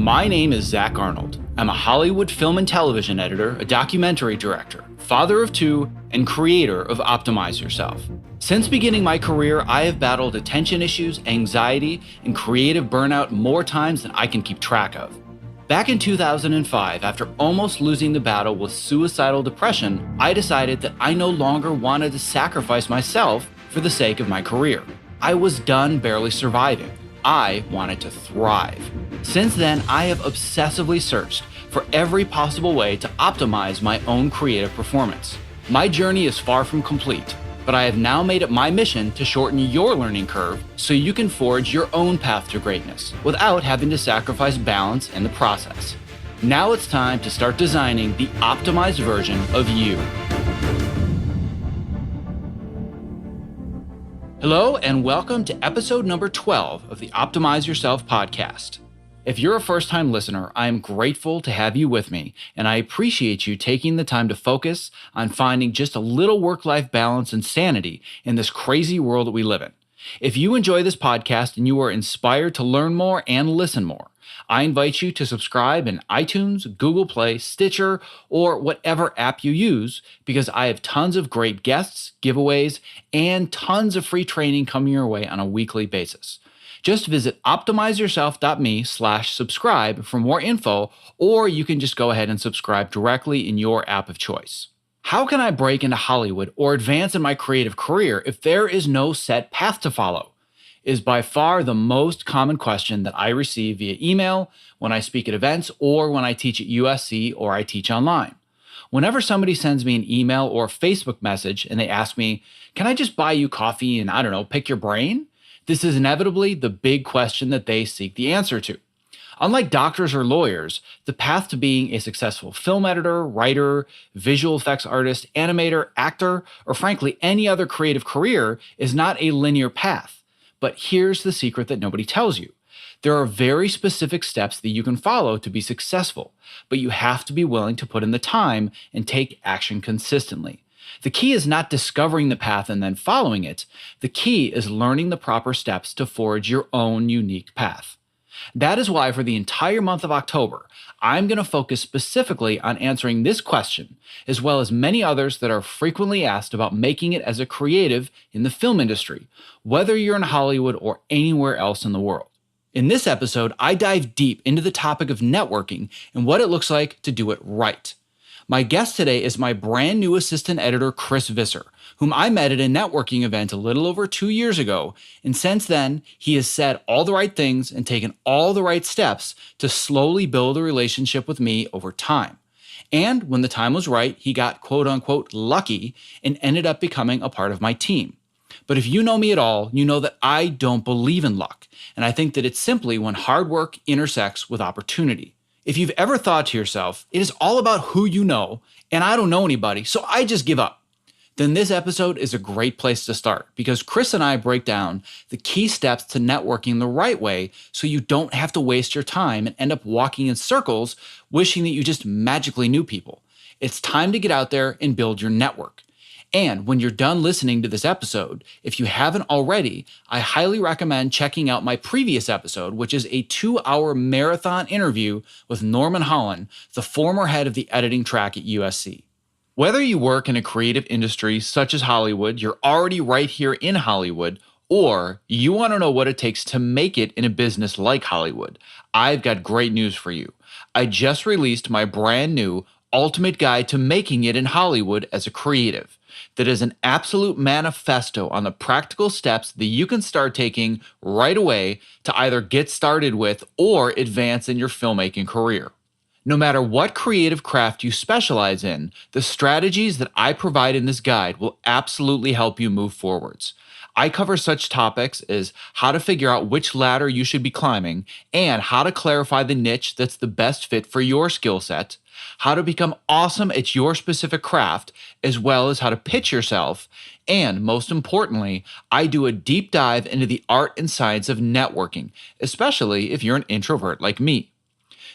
My name is Zach Arnold. I'm a Hollywood film and television editor, a documentary director, father of two, and creator of Optimize Yourself. Since beginning my career, I have battled attention issues, anxiety, and creative burnout more times than I can keep track of. Back in 2005, after almost losing the battle with suicidal depression, I decided that I no longer wanted to sacrifice myself for the sake of my career. I was done barely surviving. I wanted to thrive. Since then, I have obsessively searched for every possible way to optimize my own creative performance. My journey is far from complete, but I have now made it my mission to shorten your learning curve so you can forge your own path to greatness without having to sacrifice balance in the process. Now it's time to start designing the optimized version of you. Hello, and welcome to episode number 12 of the Optimize Yourself podcast. If you're a first-time listener, I am grateful to have you with me, and I appreciate you taking the time to focus on finding just a little work-life balance and sanity in this crazy world that we live in. If you enjoy this podcast and you are inspired to learn more and listen more, I invite you to subscribe in iTunes, Google Play, Stitcher, or whatever app you use, because I have tons of great guests, giveaways, and tons of free training coming your way on a weekly basis. Just visit optimizeyourself.me/subscribe for more info, or you can just go ahead and subscribe directly in your app of choice. How can I break into Hollywood or advance in my creative career if there is no set path to follow? Is by far the most common question that I receive via email, when I speak at events, or when I teach at USC or I teach online. Whenever somebody sends me an email or a Facebook message and they ask me, can I just buy you coffee and, pick your brain? This is inevitably the big question that they seek the answer to. Unlike doctors or lawyers, the path to being a successful film editor, writer, visual effects artist, animator, actor, or frankly any other creative career is not a linear path. But here's the secret that nobody tells you. There are very specific steps that you can follow to be successful, but you have to be willing to put in the time and take action consistently. The key is not discovering the path and then following it. The key is learning the proper steps to forge your own unique path. That is why for the entire month of October, I'm going to focus specifically on answering this question, as well as many others that are frequently asked about making it as a creative in the film industry, whether you're in Hollywood or anywhere else in the world. In this episode, I dive deep into the topic of networking and what it looks like to do it right. My guest today is my brand new assistant editor, Chris Visser, whom I met at a networking event a little over 2 years ago, and since then, he has said all the right things and taken all the right steps to slowly build a relationship with me over time. And when the time was right, he got quote-unquote lucky and ended up becoming a part of my team. But if you know me at all, you know that I don't believe in luck, and I think that it's simply when hard work intersects with opportunity. If you've ever thought to yourself, it is all about who you know, and I don't know anybody, so I just give up, then this episode is a great place to start, because Chris and I break down the key steps to networking the right way so you don't have to waste your time and end up walking in circles wishing that you just magically knew people. It's time to get out there and build your network. And when you're done listening to this episode, if you haven't already, I highly recommend checking out my previous episode, which is a 2-hour marathon interview with Norman Holland, the former head of the editing track at USC. Whether you work in a creative industry such as Hollywood, you're already right here in Hollywood, or you want to know what it takes to make it in a business like Hollywood, I've got great news for you. I just released my brand new Ultimate Guide to Making It in Hollywood as a Creative. That is an absolute manifesto on the practical steps that you can start taking right away to either get started with or advance in your filmmaking career. No matter what creative craft you specialize in, the strategies that I provide in this guide will absolutely help you move forwards. I cover such topics as how to figure out which ladder you should be climbing and how to clarify the niche that's the best fit for your skill set, how to become awesome at your specific craft, as well as how to pitch yourself, and most importantly, I do a deep dive into the art and science of networking, especially if you're an introvert like me.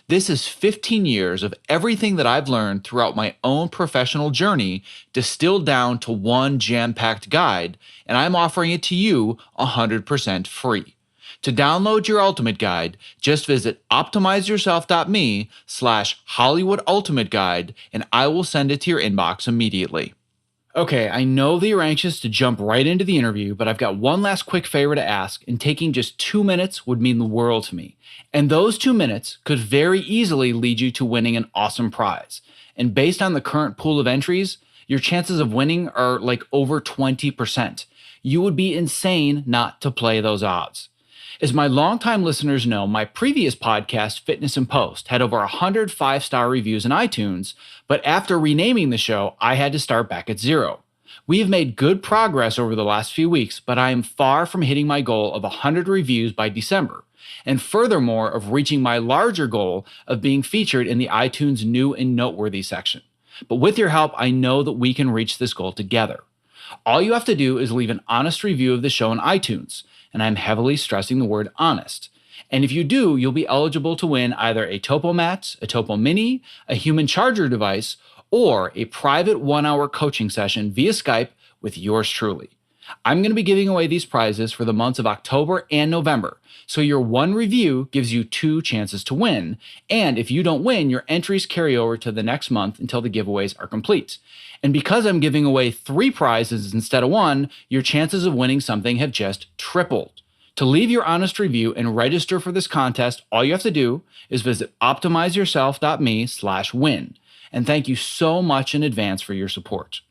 This is 15 years of everything that I've learned throughout my own professional journey distilled down to one jam-packed guide, and I'm offering it to you 100% free. To download your Ultimate Guide, just visit optimizeyourself.me/Hollywood Ultimate Guide, and I will send it to your inbox immediately. Okay, I know that you're anxious to jump right into the interview, but I've got one last quick favor to ask, and taking just 2 minutes would mean the world to me. And those 2 minutes could very easily lead you to winning an awesome prize. And based on the current pool of entries, your chances of winning are like over 20%. You would be insane not to play those odds. As my longtime listeners know, my previous podcast, Fitness and Post, had over 100 5-star reviews in iTunes, but after renaming the show, I had to start back at zero. We have made good progress over the last few weeks, but I am far from hitting my goal of 100 reviews by December, and furthermore of reaching my larger goal of being featured in the iTunes New and Noteworthy section. But with your help, I know that we can reach this goal together. All you have to do is leave an honest review of the show on iTunes, and I'm heavily stressing the word honest. And if you do, you'll be eligible to win either a Topo Mat, a Topo Mini, a human charger device, or a private 1-hour coaching session via Skype with yours truly. I'm going to be giving away these prizes for the months of October and November, so your one review gives you 2 chances to win, and if you don't win, your entries carry over to the next month until the giveaways are complete. And because I'm giving away 3 prizes instead of 1, your chances of winning something have just tripled. To leave your honest review and register for this contest, all you have to do is visit optimizeyourself.me/win. And thank you so much in advance for your support.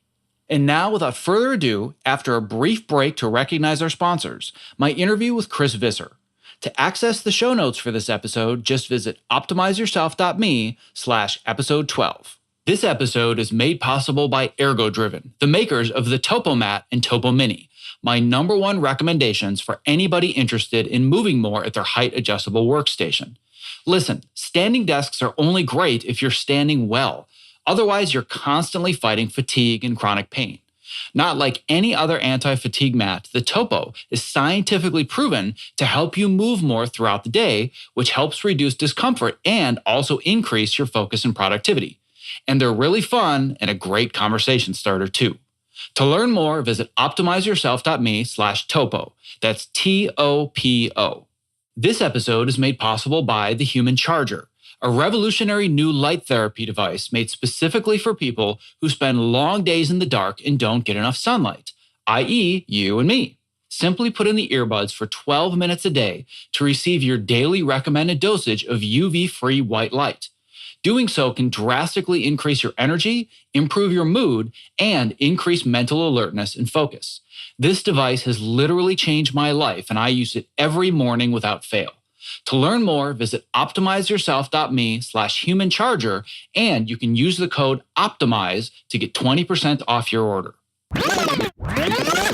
And now, without further ado, after a brief break to recognize our sponsors, my interview with Chris Visser. To access the show notes for this episode, just visit optimizeyourself.me/episode 12. This episode is made possible by ErgoDriven, the makers of the Topo Mat and Topo Mini, my number 1 recommendations for anybody interested in moving more at their height-adjustable workstation. Listen, standing desks are only great if you're standing well. Otherwise, you're constantly fighting fatigue and chronic pain. Not like any other anti-fatigue mat, the Topo is scientifically proven to help you move more throughout the day, which helps reduce discomfort and also increase your focus and productivity. And they're really fun and a great conversation starter too. To learn more, visit optimizeyourself.me/topo. That's TOPO. This episode is made possible by the Human Charger, a revolutionary new light therapy device made specifically for people who spend long days in the dark and don't get enough sunlight, i.e. you and me. Simply put in the earbuds for 12 minutes a day to receive your daily recommended dosage of UV-free white light. Doing so can drastically increase your energy, improve your mood, and increase mental alertness and focus. This device has literally changed my life, and I use it every morning without fail. To learn more, visit optimizeyourself.me/humancharger, and you can use the code OPTIMIZE to get 20% off your order.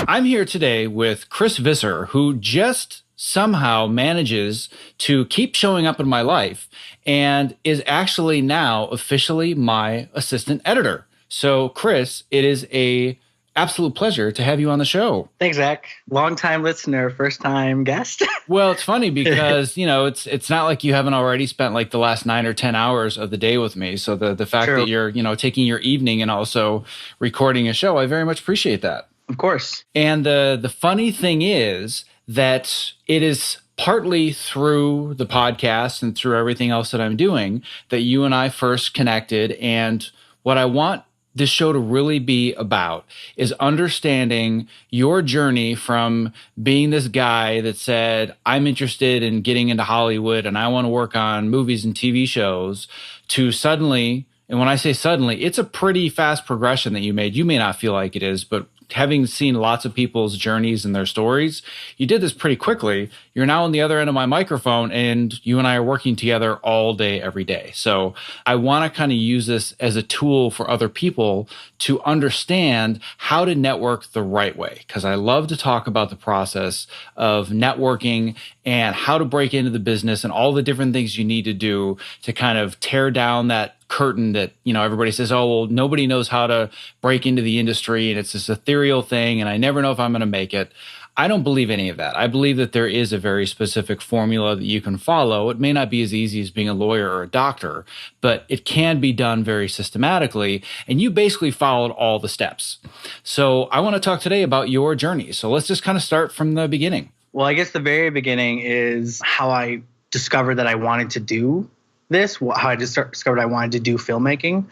I'm here today with Chris Visser, who just somehow manages to keep showing up in my life and is actually now officially my assistant editor. So, Chris, it is a absolute pleasure to have you on the show. Thanks, Zach. Long-time listener, first-time guest. Well, it's funny because, it's not like you haven't already spent like the last 9 or 10 hours of the day with me. So the fact that you're, taking your evening and also recording a show, I very much appreciate that. Of course. And the funny thing is that it is partly through the podcast and through everything else that I'm doing that you and I first connected. And what I want this show to really be about is understanding your journey from being this guy that said, I'm interested in getting into Hollywood and I want to work on movies and TV shows, to suddenly, and when I say suddenly, it's a pretty fast progression that you made. You may not feel like it is, but having seen lots of people's journeys and their stories, you did this pretty quickly. You're now on the other end of my microphone, and you and I are working together all day, every day. So I want to kind of use this as a tool for other people to understand how to network the right way, because I love to talk about the process of networking and how to break into the business and all the different things you need to do to kind of tear down that curtain that, everybody says, oh, well, nobody knows how to break into the industry and it's this ethereal thing and I never know if I'm going to make it. I don't believe any of that. I believe that there is a very specific formula that you can follow. It may not be as easy as being a lawyer or a doctor, but it can be done very systematically. And you basically followed all the steps. So I want to talk today about your journey. So let's just kind of start from the beginning. Well, I guess the very beginning is how I discovered that I wanted to do this, how I just discovered I wanted to do filmmaking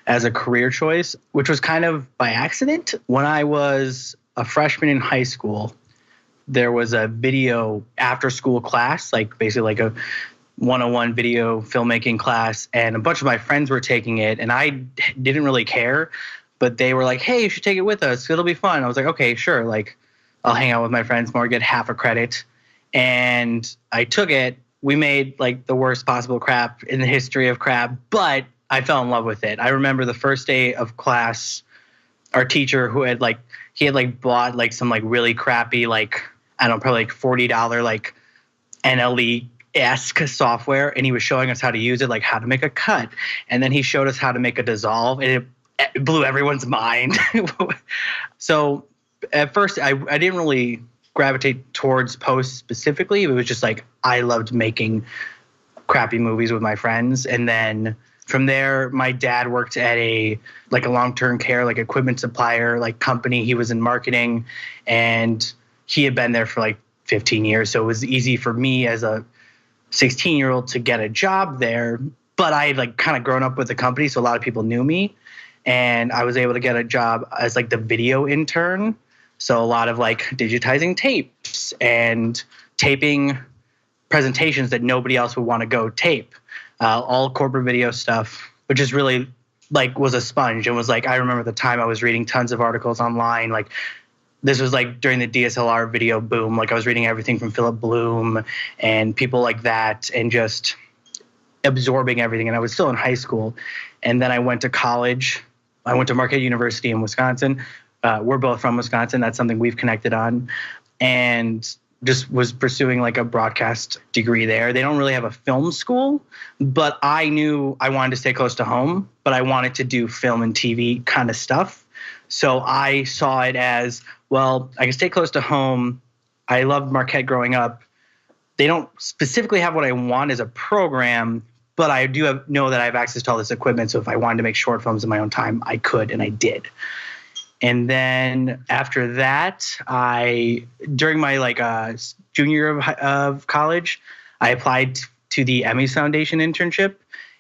as a career choice, which was kind of by accident. When I was a freshman in high school, there was a video after school class, like basically like a 101 video filmmaking class, and a bunch of my friends were taking it, and I didn't really care, but they were like, hey, you should take it with us. It'll be fun. I was like, okay, sure. Like, I'll hang out with my friends more, get half a credit. And I took it. We made like the worst possible crap in the history of crap, but I fell in love with it. I remember the first day of class, our teacher who had like, he had like bought like some like really crappy, like, I don't know, probably like $40 like NLE-esque software. And he was showing us how to use it, like how to make a cut. And then he showed us how to make a dissolve, and it blew everyone's mind. So at first I didn't really gravitate towards post specifically. It was just like, I loved making crappy movies with my friends. And then from there, my dad worked at a long-term care, like equipment supplier, like company. He was in marketing, and he had been there for like 15 years. So it was easy for me as a 16-year-old to get a job there. But I had like kind of grown up with the company, so a lot of people knew me. And I was able to get a job as like the video intern. So a lot of like digitizing tapes and taping presentations that nobody else would want to go tape. All corporate video stuff, which is really like was a sponge, and was like, I remember the time I was reading tons of articles online. Like this was like during the DSLR video boom. Like I was reading everything from Philip Bloom and people like that, and just absorbing everything. And I was still in high school. And then I went to college. I went to Marquette University in Wisconsin. We're both from Wisconsin. That's something we've connected on. And just was pursuing like a broadcast degree there. They don't really have a film school, but I knew I wanted to stay close to home, but I wanted to do film and TV kind of stuff. So I saw it as, well, I can stay close to home. I loved Marquette growing up. They don't specifically have what I want as a program, but I do know that I have access to all this equipment. So if I wanted to make short films in my own time, I could, and I did. And then after that, during my junior year of college, I applied to the Emmys Foundation internship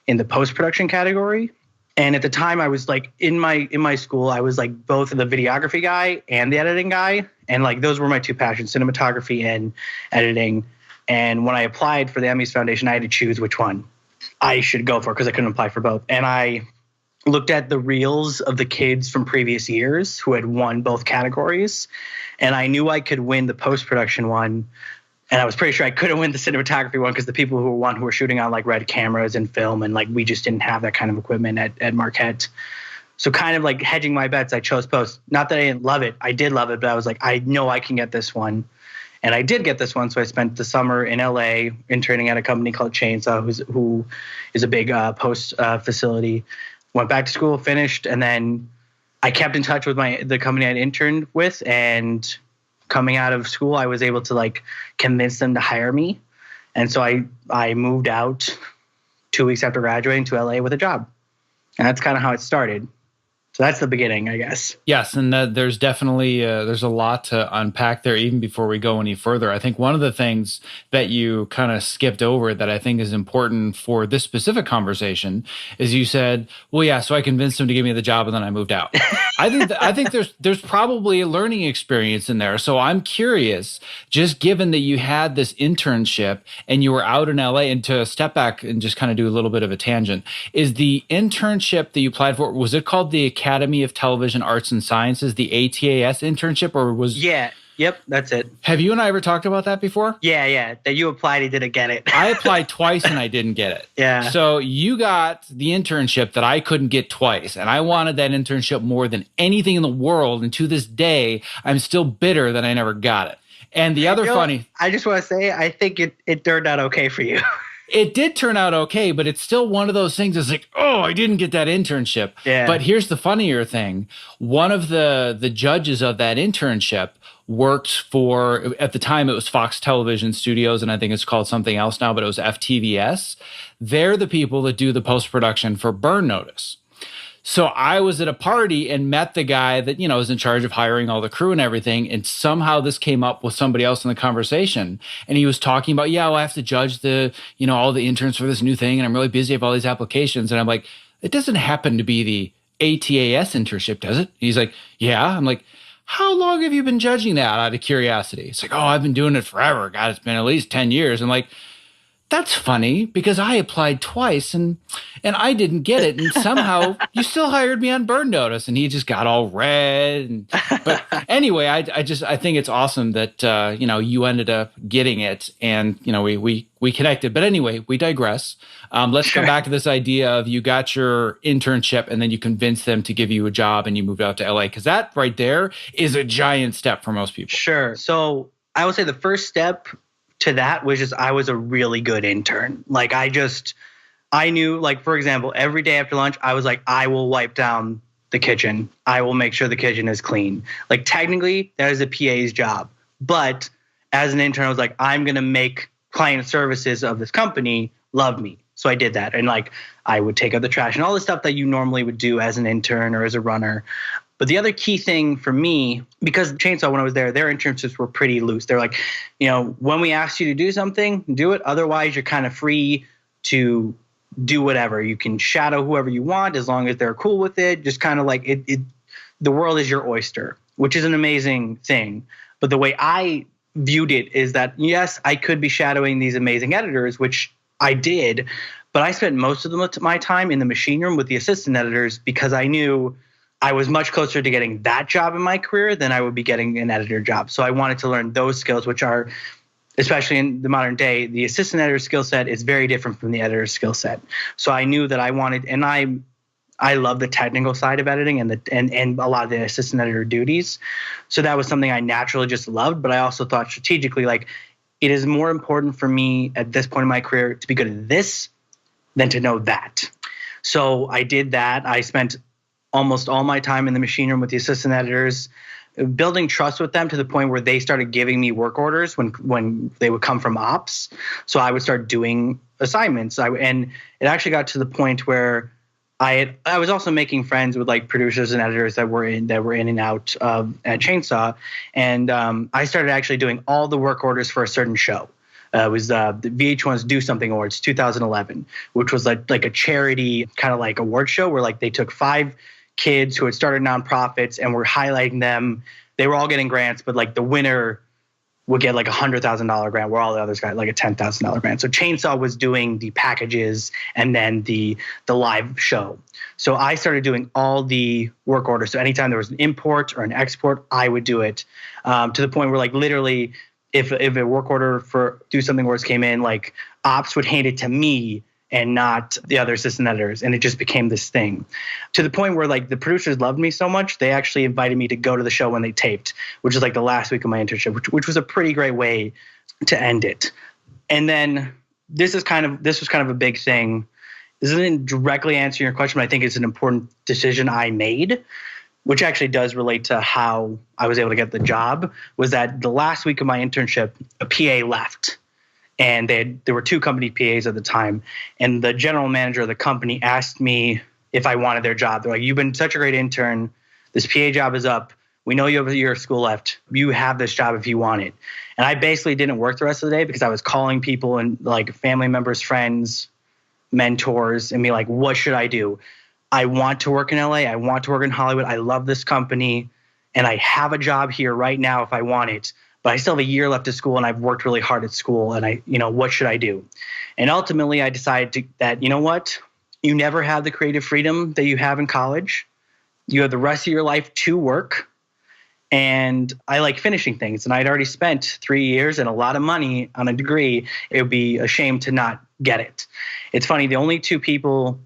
in the post-production category. And at the time, I was like in my school, I was like both the videography guy and the editing guy, and like those were my two passions, cinematography and editing. And when I applied for the Emmys Foundation, I had to choose which one I should go for because I couldn't apply for both. And I looked at the reels of the kids from previous years who had won both categories, and I knew I could win the post-production one. And I was pretty sure I couldn't win the cinematography one because the people who were shooting on like red cameras and film, and like we just didn't have that kind of equipment at Marquette. So kind of like hedging my bets, I chose post. Not that I didn't love it. I did love it, but I was like, I know I can get this one. And I did get this one. So I spent the summer in LA interning at a company called Chainsaw, who is a big post facility. Went back to school, finished, and then I kept in touch with the company I'd interned with. And coming out of school, I was able to like convince them to hire me. And so I moved out 2 weeks after graduating to LA with a job. And that's kind of how it started. So that's the beginning, I guess. Yes, and there's definitely there's a lot to unpack there even before we go any further. I think one of the things that you kind of skipped over that I think is important for this specific conversation is you said, well, yeah, so I convinced him to give me the job and then I moved out. I think there's probably a learning experience in there. So I'm curious, just given that you had this internship and you were out in LA, and to step back and just kind of do a little bit of a tangent, is the internship that you applied for, was it called the Academy of Television Arts and Sciences, the ATAS internship, or was... Yeah. Yep, that's it. Have you and I ever talked about that before? Yeah. That you applied, he didn't get it. I applied twice and I didn't get it. Yeah. So you got the internship that I couldn't get twice, and I wanted that internship more than anything in the world. And to this day, I'm still bitter that I never got it. And the other I just want to say, I think it turned out okay for you. It did turn out okay, but it's still one of those things that's like, oh, I didn't get that internship. Yeah. But here's the funnier thing. One of the judges of that internship worked for, at the time it was Fox Television Studios, and I think it's called something else now, but it was FTVS. They're the people that do the post-production for Burn Notice. So I was at a party and met the guy that, was in charge of hiring all the crew and everything. And somehow this came up with somebody else in the conversation. And he was talking about, yeah, well, I have to judge all the interns for this new thing. And I'm really busy with all these applications. And I'm like, it doesn't happen to be the ATAS internship, does it? He's like, yeah. I'm like, how long have you been judging that out of curiosity? It's like, oh, I've been doing it forever. God, it's been at least 10 years. I'm like, that's funny because I applied twice and I didn't get it. And somehow you still hired me on burn notice. And he just got all red. But anyway, I think it's awesome that, you ended up getting it and, we connected. But anyway, we digress. Let's come back to this idea of you got your internship and then you convinced them to give you a job and you moved out to LA. Because that right there is a giant step for most people. Sure. So I would say the first step to that was just I was a really good intern. Like I knew, like, for example, every day after lunch, I was like, I will wipe down the kitchen. I will make sure the kitchen is clean. Like, technically, that is a PA's job. But as an intern, I was like, I'm going to make client services of this company love me. So I did that. And like, I would take out the trash and all the stuff that you normally would do as an intern or as a runner. But the other key thing for me, because Chainsaw, when I was there, their internships were pretty loose. They're like, when we ask you to do something, do it. Otherwise, you're kind of free to do whatever. You can shadow whoever you want as long as they're cool with it. Just kind of like the world is your oyster, which is an amazing thing. But the way I viewed it is that, yes, I could be shadowing these amazing editors, which I did. But I spent most of my time in the machine room with the assistant editors because I knew I was much closer to getting that job in my career than I would be getting an editor job. So I wanted to learn those skills, which are, especially in the modern day, the assistant editor skill set is very different from the editor's skill set. So I knew that I wanted, and I love the technical side of editing and a lot of the assistant editor duties. So that was something I naturally just loved. But I also thought strategically, like, it is more important for me at this point in my career to be good at this than to know that. So I did that. I spent almost all my time in the machine room with the assistant editors, building trust with them to the point where they started giving me work orders when they would come from ops. So I would start doing assignments. And it actually got to the point where I was also making friends with like producers and editors that were in and out at Chainsaw. And I started actually doing all the work orders for a certain show. It was the VH1's Do Something Awards 2011, which was like a charity kind of like award show where like they took 5 kids who had started nonprofits and were highlighting them. They were all getting grants, but like the winner would get like $100,000 grant where all the others got like a $10,000 grant. So Chainsaw was doing the packages and then the live show. So I started doing all the work orders. So anytime there was an import or an export, I would do it to the point where like literally if a work order for Do Something Awards came in, like ops would hand it to me and not the other assistant editors. And it just became this thing to the point where like the producers loved me so much, they actually invited me to go to the show when they taped, which is like the last week of my internship, which was a pretty great way to end it. And then this was kind of a big thing. This isn't directly answering your question, but I think it's an important decision I made, which actually does relate to how I was able to get the job, was that the last week of my internship, a PA left. And there were 2 company PAs at the time. And the general manager of the company asked me if I wanted their job. They're like, you've been such a great intern. This PA job is up. We know you have a year of school left. You have this job if you want it. And I basically didn't work the rest of the day because I was calling people and like family members, friends, mentors, and be like, what should I do? I want to work in LA. I want to work in Hollywood. I love this company. And I have a job here right now if I want it. But I still have a year left of school and I've worked really hard at school and what should I do? And ultimately I decided that, you know what? You never have the creative freedom that you have in college. You have the rest of your life to work. And I like finishing things. And I'd already spent 3 years and a lot of money on a degree. It would be a shame to not get it. It's funny, the only 2 people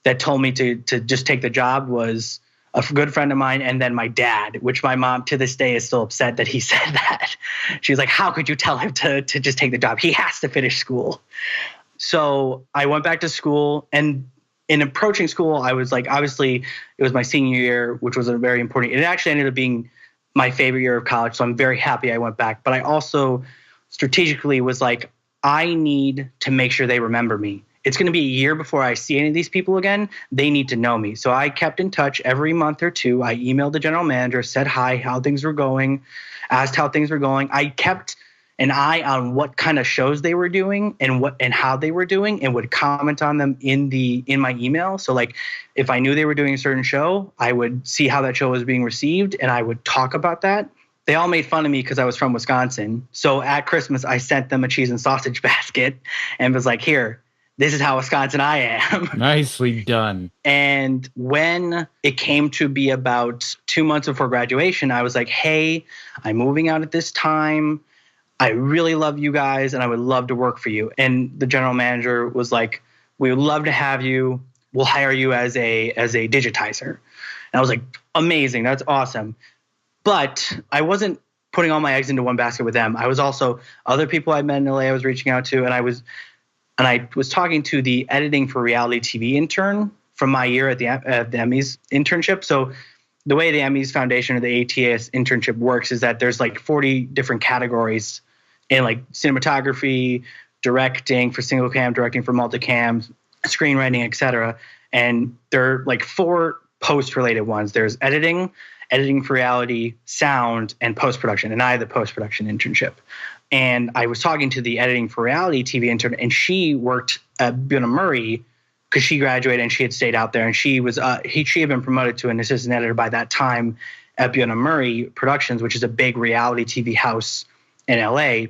that told me to just take the job was a good friend of mine and then my dad, which my mom to this day is still upset that he said that. She was like, how could you tell him to just take the job? He has to finish school. So I went back to school, and in approaching school, I was like, obviously it was my senior year, which was a very important, it actually ended up being my favorite year of college. So I'm very happy I went back, but I also strategically was like, I need to make sure they remember me. it's going to be a year before I see any of these people again. They need to know me. So I kept in touch every month or two. I emailed the general manager, said hi, how things were going, asked how things were going. I kept an eye on what kind of shows they were doing and how they were doing, and would comment on them in my email. So like if I knew they were doing a certain show, I would see how that show was being received and I would talk about that. They all made fun of me because I was from Wisconsin. So at Christmas, I sent them a cheese and sausage basket and was like, here, this is how Wisconsin I am. Nicely done. And when it came to be about 2 months before graduation, I was like, hey, I'm moving out at this time. I really love you guys and I would love to work for you. And the general manager was like, we would love to have you. We'll hire you as a digitizer. And I was like, amazing. That's awesome. But I wasn't putting all my eggs into one basket with them. I was also other people I met in LA I was reaching out to. And I was talking to the editing for reality TV intern from my year at the Emmys internship. So the way the Emmys Foundation or the ATS internship works is that there's like 40 different categories in like cinematography, directing for single cam, directing for multicam, screenwriting, etc. And there are like 4 post-related ones. There's editing for reality, sound, and post-production. And I had the post-production internship. And I was talking to the editing for reality TV intern, and she worked at Buena Murray because she graduated and she had stayed out there. And she had been promoted to an assistant editor by that time at Buena Murray Productions, which is a big reality TV house in LA.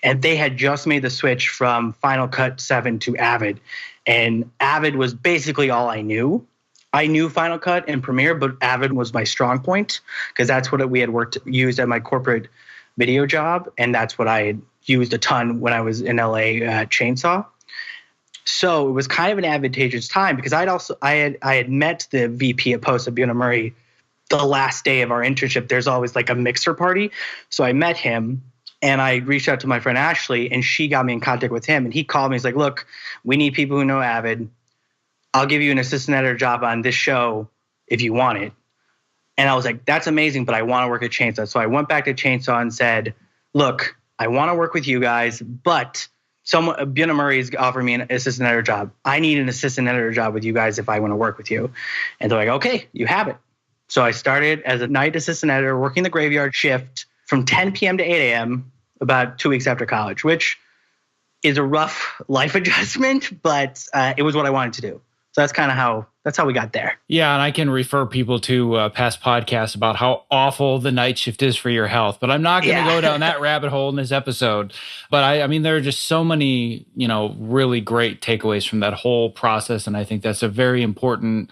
And they had just made the switch from Final Cut 7 to Avid. And Avid was basically all I knew. I knew Final Cut and Premiere, but Avid was my strong point because that's what we had used at my corporate video job. And that's what I had used a ton when I was in LA at Chainsaw. So it was kind of an advantageous time because I had met the VP at Post at Buena Murray the last day of our internship. There's always like a mixer party. So I met him and I reached out to my friend Ashley and she got me in contact with him. And he called me. He's like, look, we need people who know Avid. I'll give you an assistant editor job on this show if you want it. And I was like, that's amazing, but I want to work at Chainsaw. So I went back to Chainsaw and said, look, I want to work with you guys, but Buena Murray's offering me an assistant editor job. I need an assistant editor job with you guys if I want to work with you. And they're like, okay, you have it. So I started as a night assistant editor, working the graveyard shift from 10 p.m. to 8 a.m. about 2 weeks after college, which is a rough life adjustment, but it was what I wanted to do. So that's how we got there. Yeah, and I can refer people to past podcasts about how awful the night shift is for your health, but I'm not going to go down that rabbit hole in this episode. But I mean, there are just so many, really great takeaways from that whole process, and I think that's a very important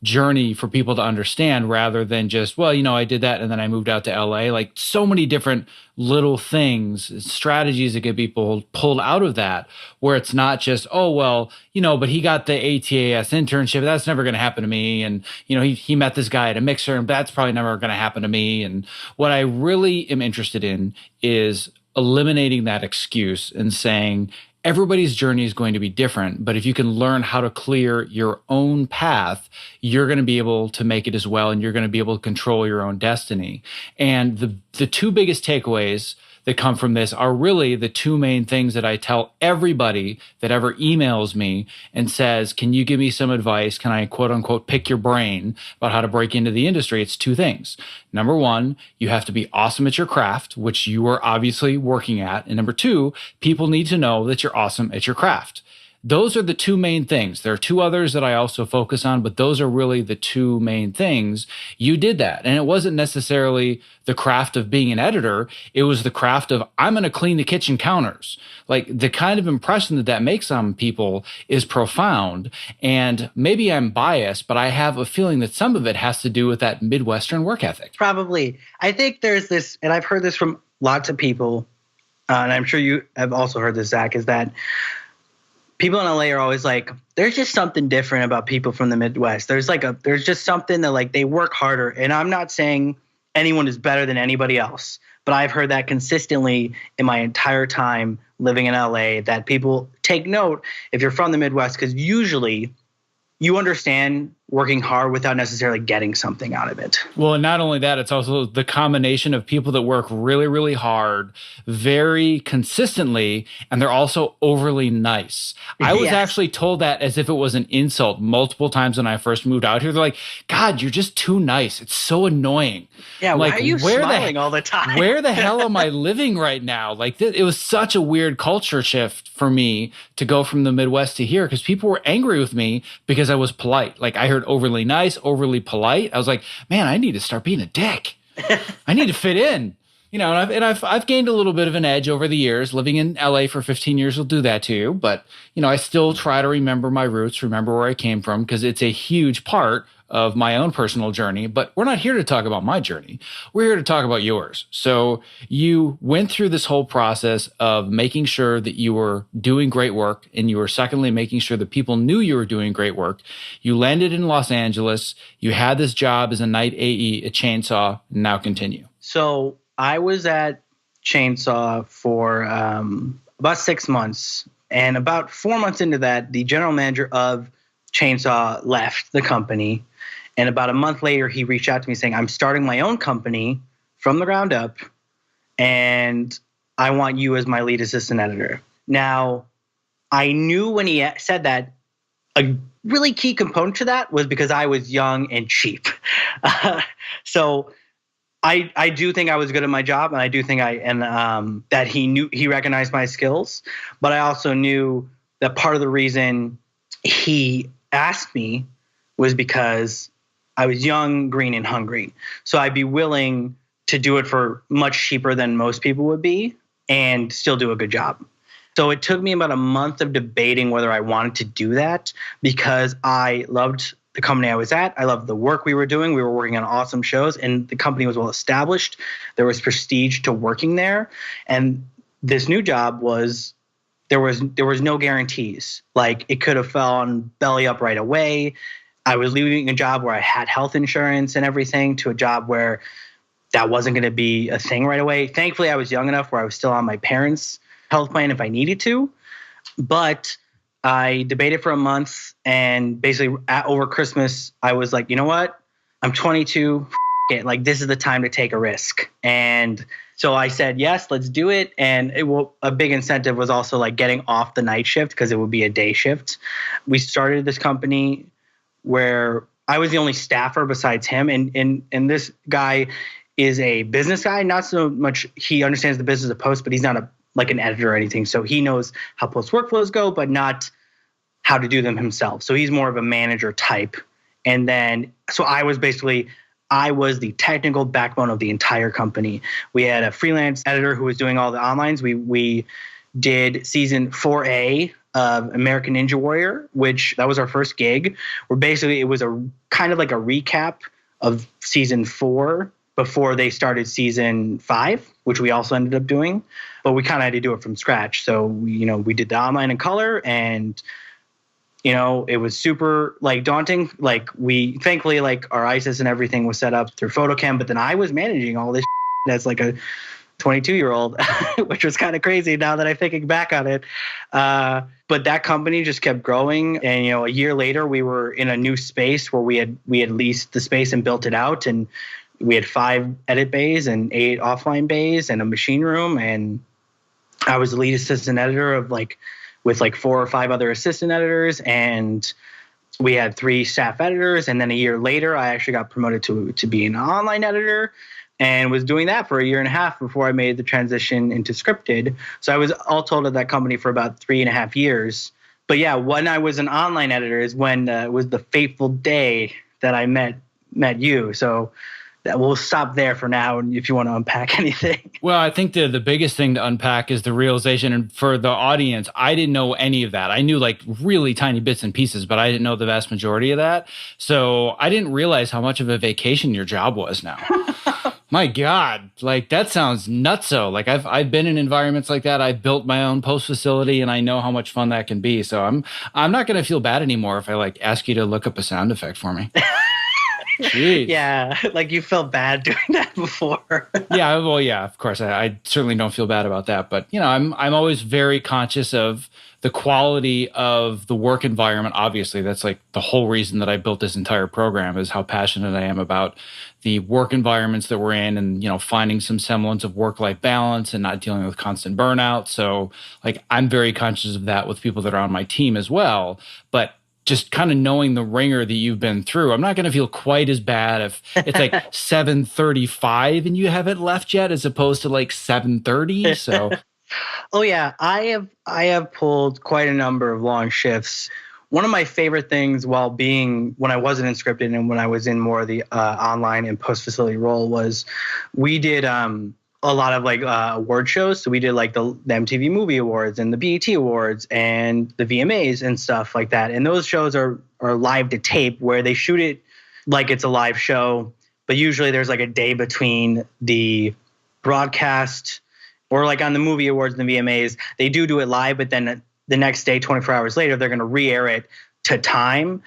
journey for people to understand rather than just, well, I did that and then I moved out to LA. Like so many different little things, strategies that get people pulled out of that, where it's not just, oh, well, but he got the ATAS internship. That's never going to happen to me. And, he met this guy at a mixer and that's probably never going to happen to me. And what I really am interested in is eliminating that excuse and saying, everybody's journey is going to be different, but if you can learn how to clear your own path, you're going to be able to make it as well, and you're going to be able to control your own destiny. And the 2 biggest takeaways that come from this are really the 2 main things that I tell everybody that ever emails me and says, can you give me some advice? Can I quote unquote pick your brain about how to break into the industry? It's 2 things. Number 1, you have to be awesome at your craft, which you are obviously working at. And number 2, people need to know that you're awesome at your craft. Those are the 2 main things. There are 2 others that I also focus on, but those are really the 2 main things. You did that. And it wasn't necessarily the craft of being an editor. It was the craft of, I'm going to clean the kitchen counters. Like the kind of impression that makes on people is profound. And maybe I'm biased, but I have a feeling that some of it has to do with that Midwestern work ethic. Probably. I think there's this, and I've heard this from lots of people, and I'm sure you have also heard this, Zach, is that people in LA are always like, there's just something different about people from the Midwest. There's just something that like they work harder. And I'm not saying anyone is better than anybody else, but I've heard that consistently in my entire time living in LA, that people take note if you're from the Midwest, because usually you understand working hard without necessarily getting something out of it. Well, and not only that, it's also the combination of people that work really, really hard, very consistently, and they're also overly nice. I was Yes. actually told that as if it was an insult multiple times when I first moved out here. They're like, God, you're just too nice. It's so annoying. Yeah, I'm why like, are you smiling all the time? where the hell am I living right now? Like, it was such a weird culture shift for me to go from the Midwest to here because people were angry with me because I was polite. Like, I heard overly nice, overly polite. I was like, man, I need to start being a dick. I need to fit in. You know, and I've gained a little bit of an edge over the years. Living in LA for 15 years will do that too. But, you know, I still try to remember my roots, remember where I came from, because it's a huge part of my own personal journey. But we're not here to talk about my journey. We're here to talk about yours. So you went through this whole process of making sure that you were doing great work, and you were secondly making sure that people knew you were doing great work. You landed in Los Angeles. You had this job as a night AE at Chainsaw. Now continue. So I was at Chainsaw for about 6 months. And about 4 months into that, the general manager of Chainsaw left the company. And about a month later, he reached out to me saying, I'm starting my own company from the ground up, and I want you as my lead assistant editor. Now, I knew when he said that, a really key component to that was because I was young and cheap. So I do think I was good at my job, and I do think that he recognized my skills. But I also knew that part of the reason he asked me was because I was young, green, and hungry. So I'd be willing to do it for much cheaper than most people would be and still do a good job. So it took me about a month of debating whether I wanted to do that because I loved the company I was at. I loved the work we were doing. We were working on awesome shows, and the company was well established. There was prestige to working there. And this new job there was no guarantees. Like, it could have fallen belly up right away. I was leaving a job where I had health insurance and everything to a job where that wasn't going to be a thing right away. Thankfully, I was young enough where I was still on my parents' health plan if I needed to. But I debated for a month, and basically over Christmas, I was like, you know what? I'm 22. Like, this is the time to take a risk. And so I said, yes, let's do it. And a big incentive was also like getting off the night shift because it would be a day shift. We started this company where I was the only staffer besides him. And this guy is a business guy. Not so much he understands the business of post, but he's not like an editor or anything. So he knows how post workflows go, but not how to do them himself. So he's more of a manager type. And then, so I was the technical backbone of the entire company. We had a freelance editor who was doing all the onlines. We did season 4A of American Ninja Warrior, which that was our first gig, where basically it was a kind of like a recap of season 4 before they started season 5, which we also ended up doing. But we kind of had to do it from scratch. So we did the online in color, and it was super like daunting. Like, we thankfully, like, our ISIS and everything was set up through PhotoCam, but then I was managing all this as like a 22-year-old, which was kind of crazy now that I'm thinking back on it. But that company just kept growing. And, a year later, we were in a new space where we had leased the space and built it out. And we had 5 edit bays and 8 offline bays and a machine room. And I was the lead assistant editor with 4 or 5 other assistant editors. And we had 3 staff editors. And then a year later, I actually got promoted to be an online editor, and was doing that for a year and a half before I made the transition into scripted. So I was all told at that company for about 3.5 years. But yeah, when I was an online editor is when it was the fateful day that I met you. So we'll stop there for now, and if you want to unpack anything. Well, I think the biggest thing to unpack is the realization. And for the audience, I didn't know any of that. I knew like really tiny bits and pieces, but I didn't know the vast majority of that. So I didn't realize how much of a vacation your job was now. My God, like, that sounds nutso. Like, I've been in environments like that. I've built my own post facility, and I know how much fun that can be. So I'm not going to feel bad anymore if I like ask you to look up a sound effect for me. Jeez. Yeah, like you felt bad doing that before. Yeah, well, yeah, of course. I certainly don't feel bad about that, but I'm always very conscious of the quality of the work environment. Obviously, that's like the whole reason that I built this entire program is how passionate I am about the work environments that we're in, and finding some semblance of work-life balance and not dealing with constant burnout. So, like, I'm very conscious of that with people that are on my team as well. But just kind of knowing the ringer that you've been through, I'm not going to feel quite as bad if it's like 7:35 and you haven't left yet, as opposed to like 7:30. So, Oh yeah, I have pulled quite a number of long shifts. One of my favorite things when I wasn't in scripted and when I was in more of the online and post facility role was we did a lot of like award shows. So we did like the MTV Movie Awards and the BET Awards and the VMAs and stuff like that. And those shows are live to tape where they shoot it like it's a live show, but usually there's like a day between the broadcast, or like on the movie awards and the VMAs, they do it live, but then the next day, 24 hours later, they're going to re-air it to time.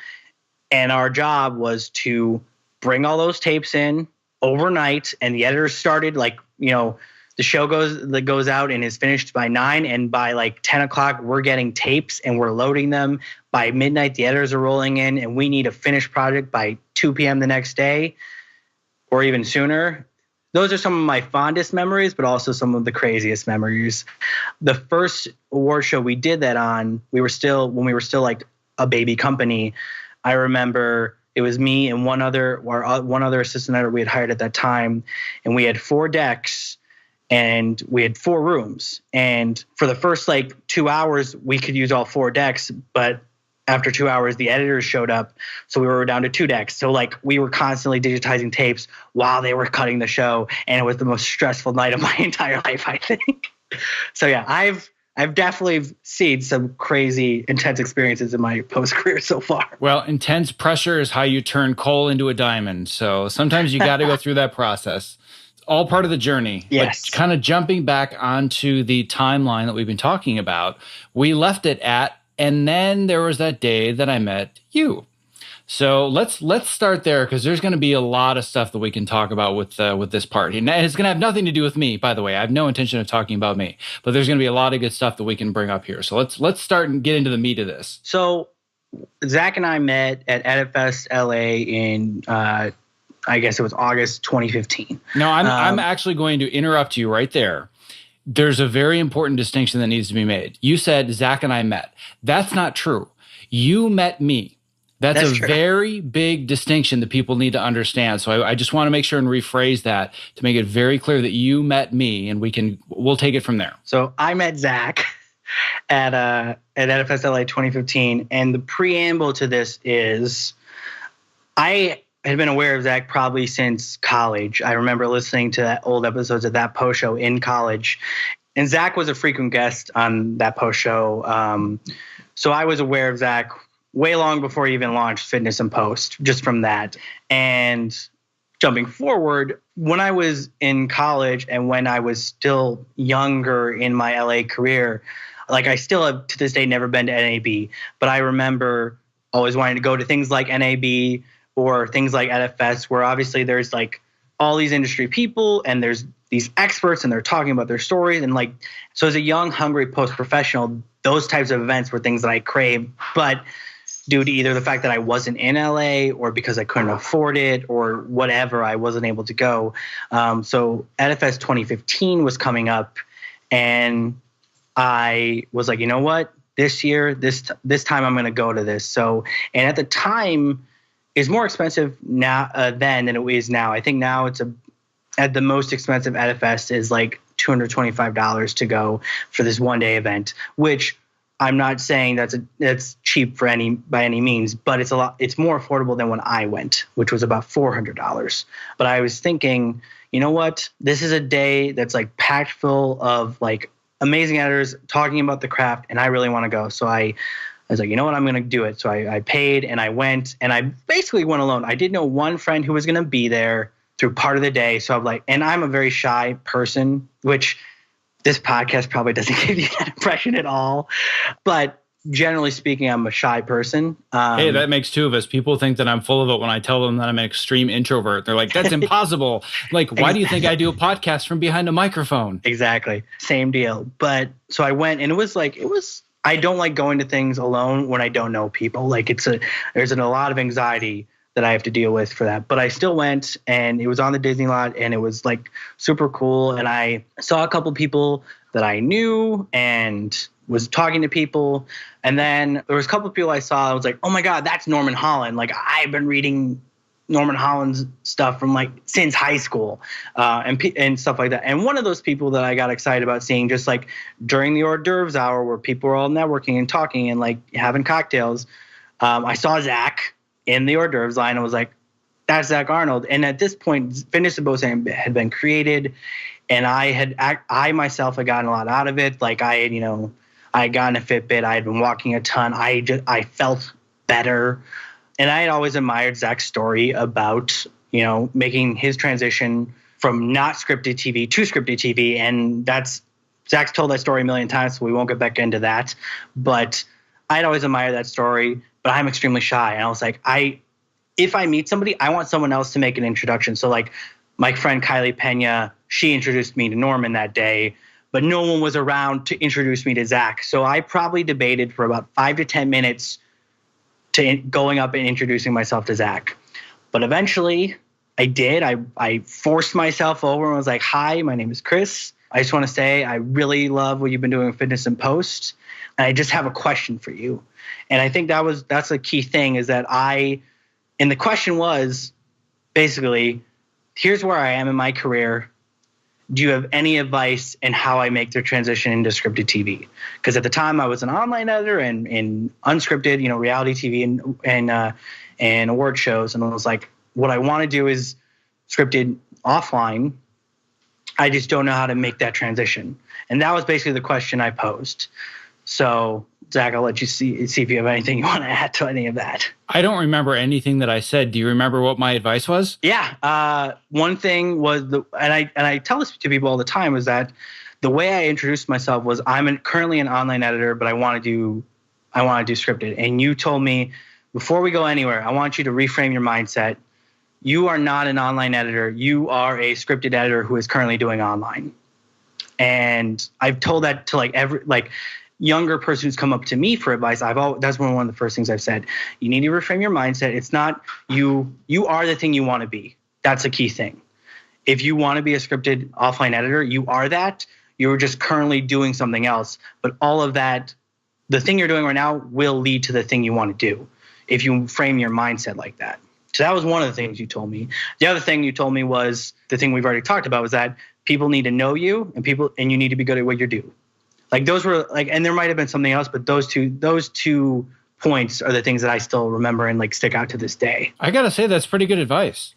And our job was to bring all those tapes in overnight, and the editors started like, the show goes out and is finished by 9, and by like 10 o'clock, we're getting tapes and we're loading them. By midnight, the editors are rolling in, and we need a finished project by 2 p.m. the next day, or even sooner. Those are some of my fondest memories, but also some of the craziest memories. The first award show we did that on, when we were still like a baby company, I remember it was me and one other assistant editor we had hired at that time, and we had 4 decks and we had 4 rooms. And for the first like 2 hours, we could use all 4 decks, but after 2 hours, the editors showed up, so we were down to 2 decks. So like we were constantly digitizing tapes while they were cutting the show, and it was the most stressful night of my entire life, I think. So yeah, I've definitely seen some crazy, intense experiences in my post career so far. well, intense pressure is how you turn coal into a diamond. So sometimes you got to go through that process. It's all part of the journey. Yes. But kind of jumping back onto the timeline that we've been talking about, we left it at, and then there was that day that I met you. So let's start there, because there's going to be a lot of stuff that we can talk about with this part. And it's going to have nothing to do with me, by the way. I have no intention of talking about me, but there's going to be a lot of good stuff that we can bring up here. So let's start and get into the meat of this. So Zach and I met at Ep12 LA in I guess it was August 2015. No, I'm actually going to interrupt you right there. There's a very important distinction that needs to be made. You said Zach and I met. That's not true. You met me. That's a true. Very big distinction that people need to understand. So I just want to make sure and rephrase that to make it very clear that you met me, and we'll take it from there. So I met Zach at Ep12 LA 2015, and the preamble to this is I had been aware of Zach probably since college. I remember listening to old episodes of that post show in college, and Zach was a frequent guest on that post show. So I was aware of Zach way long before he even launched Fitness and Post, just from that. And jumping forward, when I was in college and when I was still younger in my LA career, like I still have to this day never been to NAB, but I remember always wanting to go to things like NAB or things like NFS, where obviously there's like all these industry people and there's these experts and they're talking about their stories. And like, so as a young, hungry post-professional, those types of events were things that I craved. But due to either the fact that I wasn't in LA or because I couldn't afford it or whatever, I wasn't able to go. So NFS 2015 was coming up, and I was like, you know what? This year, this time I'm going to go to this. So, and at the time, it's more expensive now then than it is now. I think now it's at the most expensive NFS is like $225 to go for this one-day event, which I'm not saying that's cheap by any means, but it's more affordable than when I went, which was about $400. But I was thinking, you know what? This is a day that's like packed full of like amazing editors talking about the craft, and I really want to go. So I was like, you know what? I'm going to do it. So I paid and I went, and I basically went alone. I did know one friend who was going to be there through part of the day. So I'm like, and I'm a very shy person, which this podcast probably doesn't give you that impression at all. But generally speaking, I'm a shy person. Hey, that makes two of us. People think that I'm full of it when I tell them that I'm an extreme introvert. They're like, that's impossible. Like, why do you think I do a podcast from behind a microphone? Exactly. Same deal. But so I went, and I don't like going to things alone when I don't know people. Like there's a lot of anxiety that I have to deal with for that. But I still went, and it was on the Disney lot, and it was like super cool. And I saw a couple people that I knew and was talking to people. And then there was a couple of people I saw. I was like, oh my God, that's Norman Holland. Like, I've been reading Norman Holland's stuff from like since high school, and stuff like that. And one of those people that I got excited about seeing, just like during the hors d'oeuvres hour where people were all networking and talking and like having cocktails, I saw Zach in the hors d'oeuvres line. I was like, that's Zach Arnold. And at this point, Fitness and Bosan had been created, and I myself had gotten a lot out of it. Like I had gotten a Fitbit. I had been walking a ton. I felt better. And I had always admired Zach's story about, making his transition from not scripted TV to scripted TV. And Zach's told that story a million times, so we won't get back into that. But I'd always admired that story, but I'm extremely shy. And I was like, if I meet somebody, I want someone else to make an introduction. So like my friend Kylie Pena, she introduced me to Norman that day, but no one was around to introduce me to Zach. So I probably debated for about 5 to 10 minutes to going up and introducing myself to Zach. But eventually I did. I forced myself over and was like, hi, my name is Chris. I just want to say I really love what you've been doing with Fitness and Post. And I just have a question for you. And I think that's a key thing, is that and the question was basically, here's where I am in my career. Do you have any advice in how I make the transition into scripted TV? Because at the time I was an online editor and unscripted, reality TV and award shows. And I was like, what I want to do is scripted offline. I just don't know how to make that transition. And that was basically the question I posed. So Zach, I'll let you see if you have anything you want to add to any of that. I don't remember anything that I said. Do you remember what my advice was? Yeah. One thing was and I tell this to people all the time, is that the way I introduced myself was I'm currently an online editor, but I want to do scripted. And you told me, before we go anywhere, I want you to reframe your mindset. You are not an online editor. You are a scripted editor who is currently doing online. And I've told that to every younger person who's come up to me for advice. That's one of the first things I've said. You need to reframe your mindset. It's not you are the thing you want to be. That's a key thing. If you want to be a scripted offline editor, you are that. You're just currently doing something else. But all of that, the thing you're doing right now will lead to the thing you want to do if you frame your mindset like that. So that was one of the things you told me. The other thing you told me was the thing we've already talked about, was that people need to know you, and you need to be good at what you do. Like those were and there might have been something else, but those two points are the things that I still remember and stick out to this day. I gotta say, that's pretty good advice.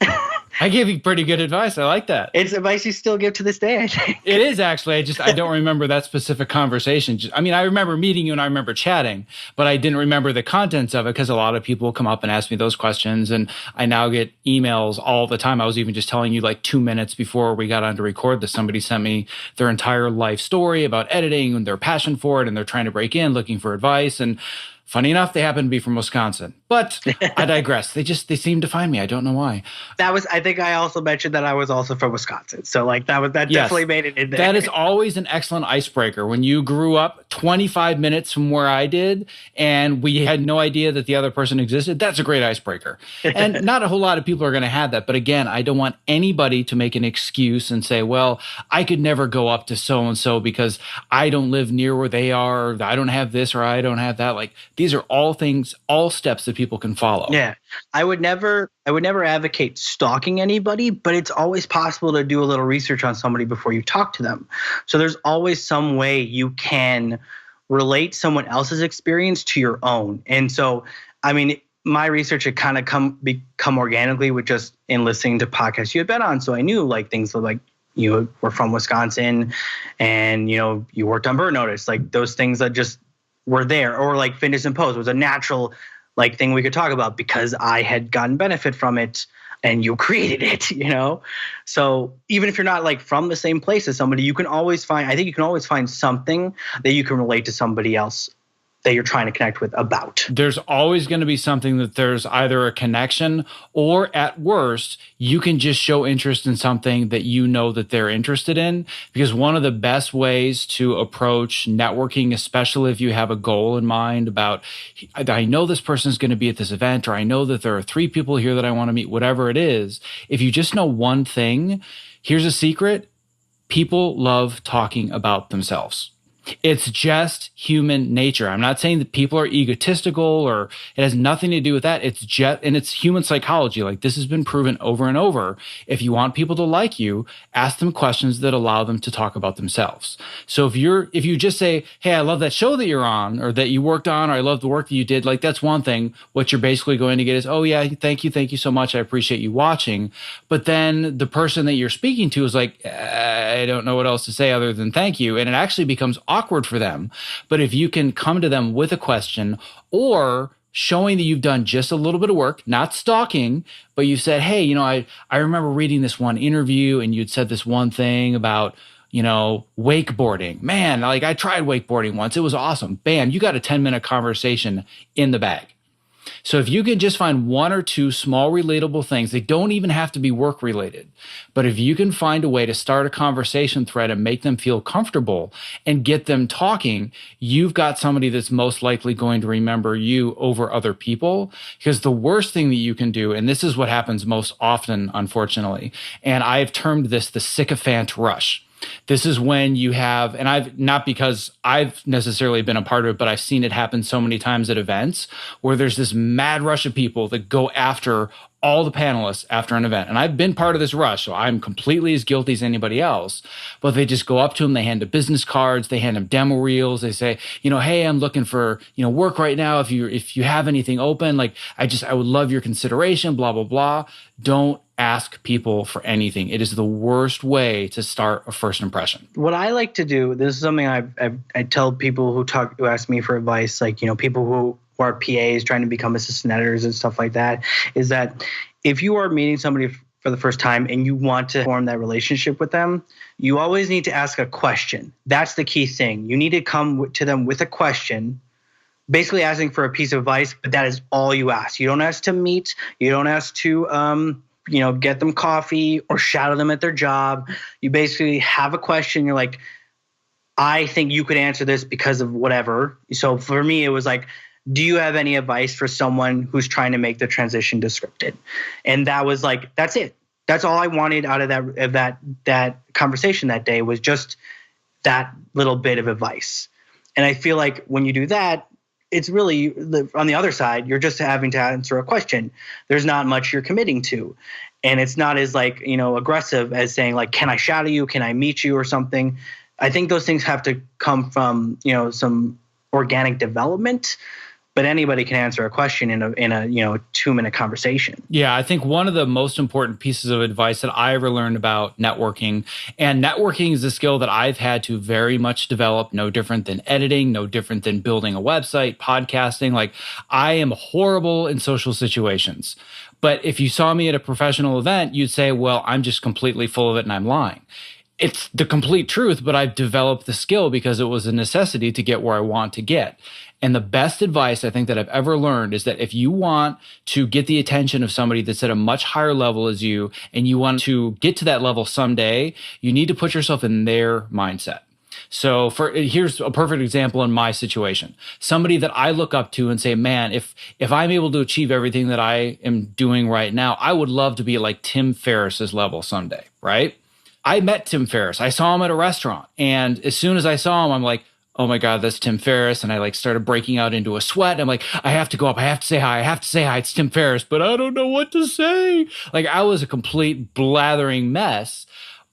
I gave you pretty good advice. I like that. It's advice you still give to this day, I think. It is actually. I don't remember that specific conversation. I mean, I remember meeting you and I remember chatting, but I didn't remember the contents of it, because a lot of people come up and ask me those questions, and I now get emails all the time. I was even just telling you 2 minutes before we got on to record that somebody sent me their entire life story about editing and their passion for it, and they're trying to break in looking for advice. And funny enough, they happen to be from Wisconsin, but I digress. They seem to find me. I don't know why. I think I also mentioned that I was also from Wisconsin. So that yes, definitely made it in there. That is always an excellent icebreaker. When you grew up 25 minutes from where I did, and we had no idea that the other person existed, that's a great icebreaker. And not a whole lot of people are going to have that. But again, I don't want anybody to make an excuse and say, well, I could never go up to so-and-so because I don't live near where they are, or I don't have this, or I don't have that. These are all things, all steps that people can follow. Yeah. I would never advocate stalking anybody, but it's always possible to do a little research on somebody before you talk to them. So there's always some way you can relate someone else's experience to your own. And so, I mean, my research had kind of become organically with just in listening to podcasts you had been on. So I knew things like you were from Wisconsin, and you worked on Bird Notice, those things that just were there, or Fitness and Post was a natural thing we could talk about because I had gotten benefit from it and you created it, So even if you're not from the same place as somebody, I think you can always find something that you can relate to somebody else that you're trying to connect with about. There's always going to be something that there's either a connection, or at worst, you can just show interest in something that you know that they're interested in. Because one of the best ways to approach networking, especially if you have a goal in mind about, I know this person's going to be at this event, or I know that there are 3 people here that I want to meet, whatever it is, if you just know one thing, here's a secret: people love talking about themselves. It's just human nature. I'm not saying that people are egotistical, or it has nothing to do with that. It's just, and it's human psychology. Like, this has been proven over and over. If you want people to like you, ask them questions that allow them to talk about themselves. So if you just say, hey, I love that show that you're on, or that you worked on, or I love the work that you did, like, that's one thing. What you're basically going to get is, oh yeah, thank you so much. I appreciate you watching. But then the person that you're speaking to is like, I don't know what else to say other than thank you. And it actually becomes awkward for them. But if you can come to them with a question, or showing that you've done just a little bit of work, not stalking, but you said, hey, I remember reading this one interview and you'd said this one thing about, wakeboarding. Man, like, I tried wakeboarding once. It was awesome. Bam, you got a 10-minute conversation in the bag. So if you can just find 1 or 2 small relatable things, they don't even have to be work related, but if you can find a way to start a conversation thread and make them feel comfortable and get them talking, you've got somebody that's most likely going to remember you over other people. Because the worst thing that you can do, and this is what happens most often, unfortunately, and I've termed this the sycophant rush. This is when you have, and I've, not because I've necessarily been a part of it, but I've seen it happen so many times at events where there's this mad rush of people that go after all the panelists after an event. And I've been part of this rush, so I'm completely as guilty as anybody else. But they just go up to them, they hand them business cards, they hand them demo reels, they say, hey, I'm looking for, work right now. If you have anything open, like, I would love your consideration, blah, blah, blah. Don't ask people for anything. It is the worst way to start a first impression. What I like to do, this is something I tell people who ask me for advice, like, people who are PAs trying to become assistant editors and stuff like that, is that if you are meeting somebody for the first time and you want to form that relationship with them, you always need to ask a question. That's the key thing. You need to come to them with a question, basically asking for a piece of advice, but that is all you ask. You don't ask to meet. You don't ask to get them coffee or shadow them at their job. You basically have a question. You're like, I think you could answer this because of whatever. So for me, it was like, do you have any advice for someone who's trying to make the transition to scripted? And that was like, that's it. That's all I wanted out of that conversation that day, was just that little bit of advice. And I feel like when you do that, it's really, on the other side, you're just having to answer a question. There's not much you're committing to. And it's not as aggressive as saying, like, can I shadow you? Can I meet you or something? I think those things have to come from, some organic development. But anybody can answer a question in a 2-minute conversation. Yeah, I think one of the most important pieces of advice that I ever learned about networking, and networking is a skill that I've had to very much develop, no different than editing, no different than building a website, podcasting. Like, I am horrible in social situations. But if you saw me at a professional event, you'd say, well, I'm just completely full of it and I'm lying. It's the complete truth, but I've developed the skill because it was a necessity to get where I want to get. And the best advice I think that I've ever learned is that if you want to get the attention of somebody that's at a much higher level as you, and you want to get to that level someday, you need to put yourself in their mindset. So here's a perfect example in my situation. Somebody that I look up to and say, man, if I'm able to achieve everything that I am doing right now, I would love to be like Tim Ferriss's level someday, right? I met Tim Ferriss. I saw him at a restaurant. And as soon as I saw him, I'm like, oh my God, that's Tim Ferriss. And I started breaking out into a sweat. I'm like, I have to go up. I have to say hi. I have to say hi. It's Tim Ferriss, but I don't know what to say. Like, I was a complete blathering mess.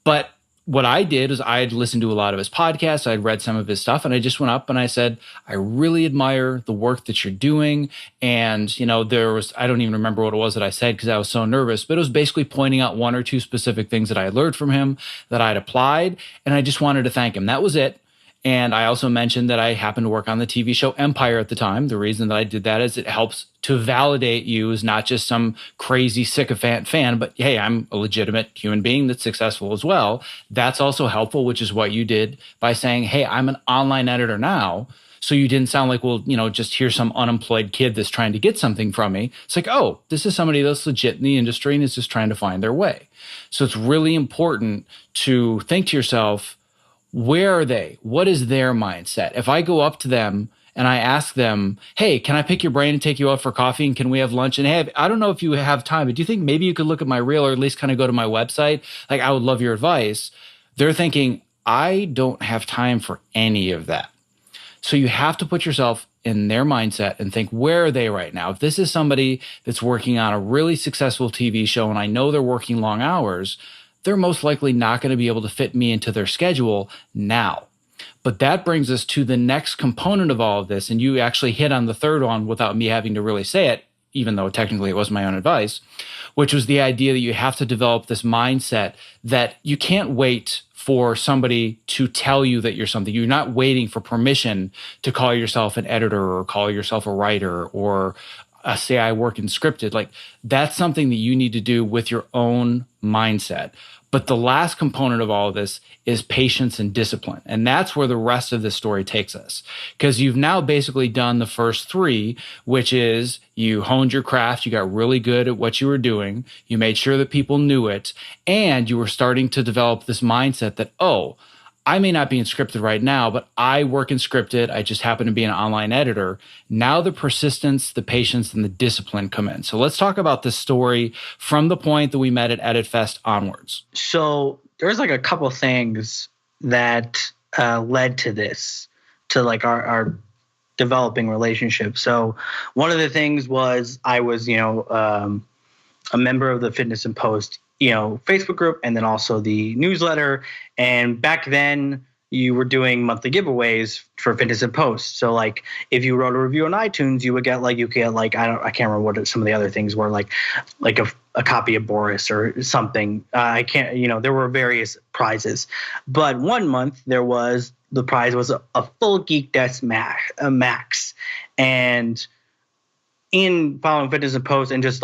But what I did is I'd listened to a lot of his podcasts. I'd read some of his stuff, and I just went up and I said, I really admire the work that you're doing. And, there was, I don't even remember what it was that I said because I was so nervous, but it was basically pointing out 1 or 2 specific things that I had learned from him that I'd applied. And I just wanted to thank him. That was it. And I also mentioned that I happened to work on the TV show Empire at the time. The reason that I did that is it helps to validate you as not just some crazy sycophant fan, but hey, I'm a legitimate human being that's successful as well. That's also helpful, which is what you did by saying, hey, I'm an online editor now. So you didn't sound like, well, just here's some unemployed kid that's trying to get something from me. It's like, oh, this is somebody that's legit in the industry and is just trying to find their way. So it's really important to think to yourself, where are they? What is their mindset? If I go up to them and I ask them, hey, can I pick your brain and take you out for coffee? And can we have lunch? And hey, I don't know if you have time, but do you think maybe you could look at my reel or at least kind of go to my website? Like, I would love your advice. They're thinking, I don't have time for any of that. So you have to put yourself in their mindset and think, where are they right now? If this is somebody that's working on a really successful TV show and I know they're working long hours, they're most likely not going to be able to fit me into their schedule now. But that brings us to the next component of all of this. And you actually hit on the third one without me having to really say it, even though technically it was my own advice, which was the idea that you have to develop this mindset that you can't wait for somebody to tell you that you're something. You're not waiting for permission to call yourself an editor or call yourself a writer or say I work in scripted. Like, that's something that you need to do with your own mindset. But the last component of all of this is patience and discipline. And that's where the rest of this story takes us. Because you've now basically done the first three, which is you honed your craft, you got really good at what you were doing, you made sure that people knew it, and you were starting to develop this mindset that, oh, I may not be in scripted right now, but I work in scripted. I just happen to be an online editor. Now the persistence, the patience, and the discipline come in. So let's talk about this story from the point that we met at EditFest onwards. So there's like a couple things that led to this, to like our developing relationship. So one of the things was I was, a member of the Fitness and Post Facebook group, and then also the newsletter. And back then you were doing monthly giveaways for Fitness and Post. So like if you wrote a review on iTunes, you could get I can't remember what some of the other things were, like a copy of Boris or something. I can't, there were various prizes, but one month the prize was a full Geek Desk max. And in following Fitness and Post and just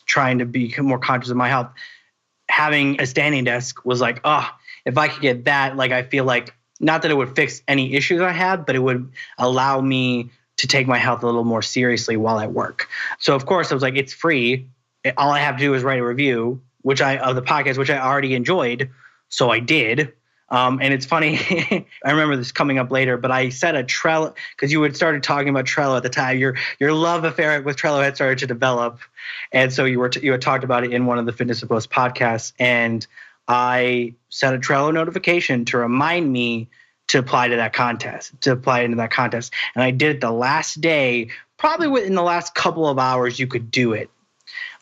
trying to be more conscious of my health, having a standing desk was like, if I could get that, like, I feel like, not that it would fix any issues I had, but it would allow me to take my health a little more seriously while at work. So of course I was like, it's free. All I have to do is write a review, of the podcast, which I already enjoyed. So I did. And it's funny, I remember this coming up later, but I set a Trello, because you had started talking about Trello at the time. Your love affair with Trello had started to develop. And so you had talked about it in one of the Fitness and Post podcasts. And I set a Trello notification to remind me to apply into that contest. And I did it the last day, probably within the last couple of hours you could do it.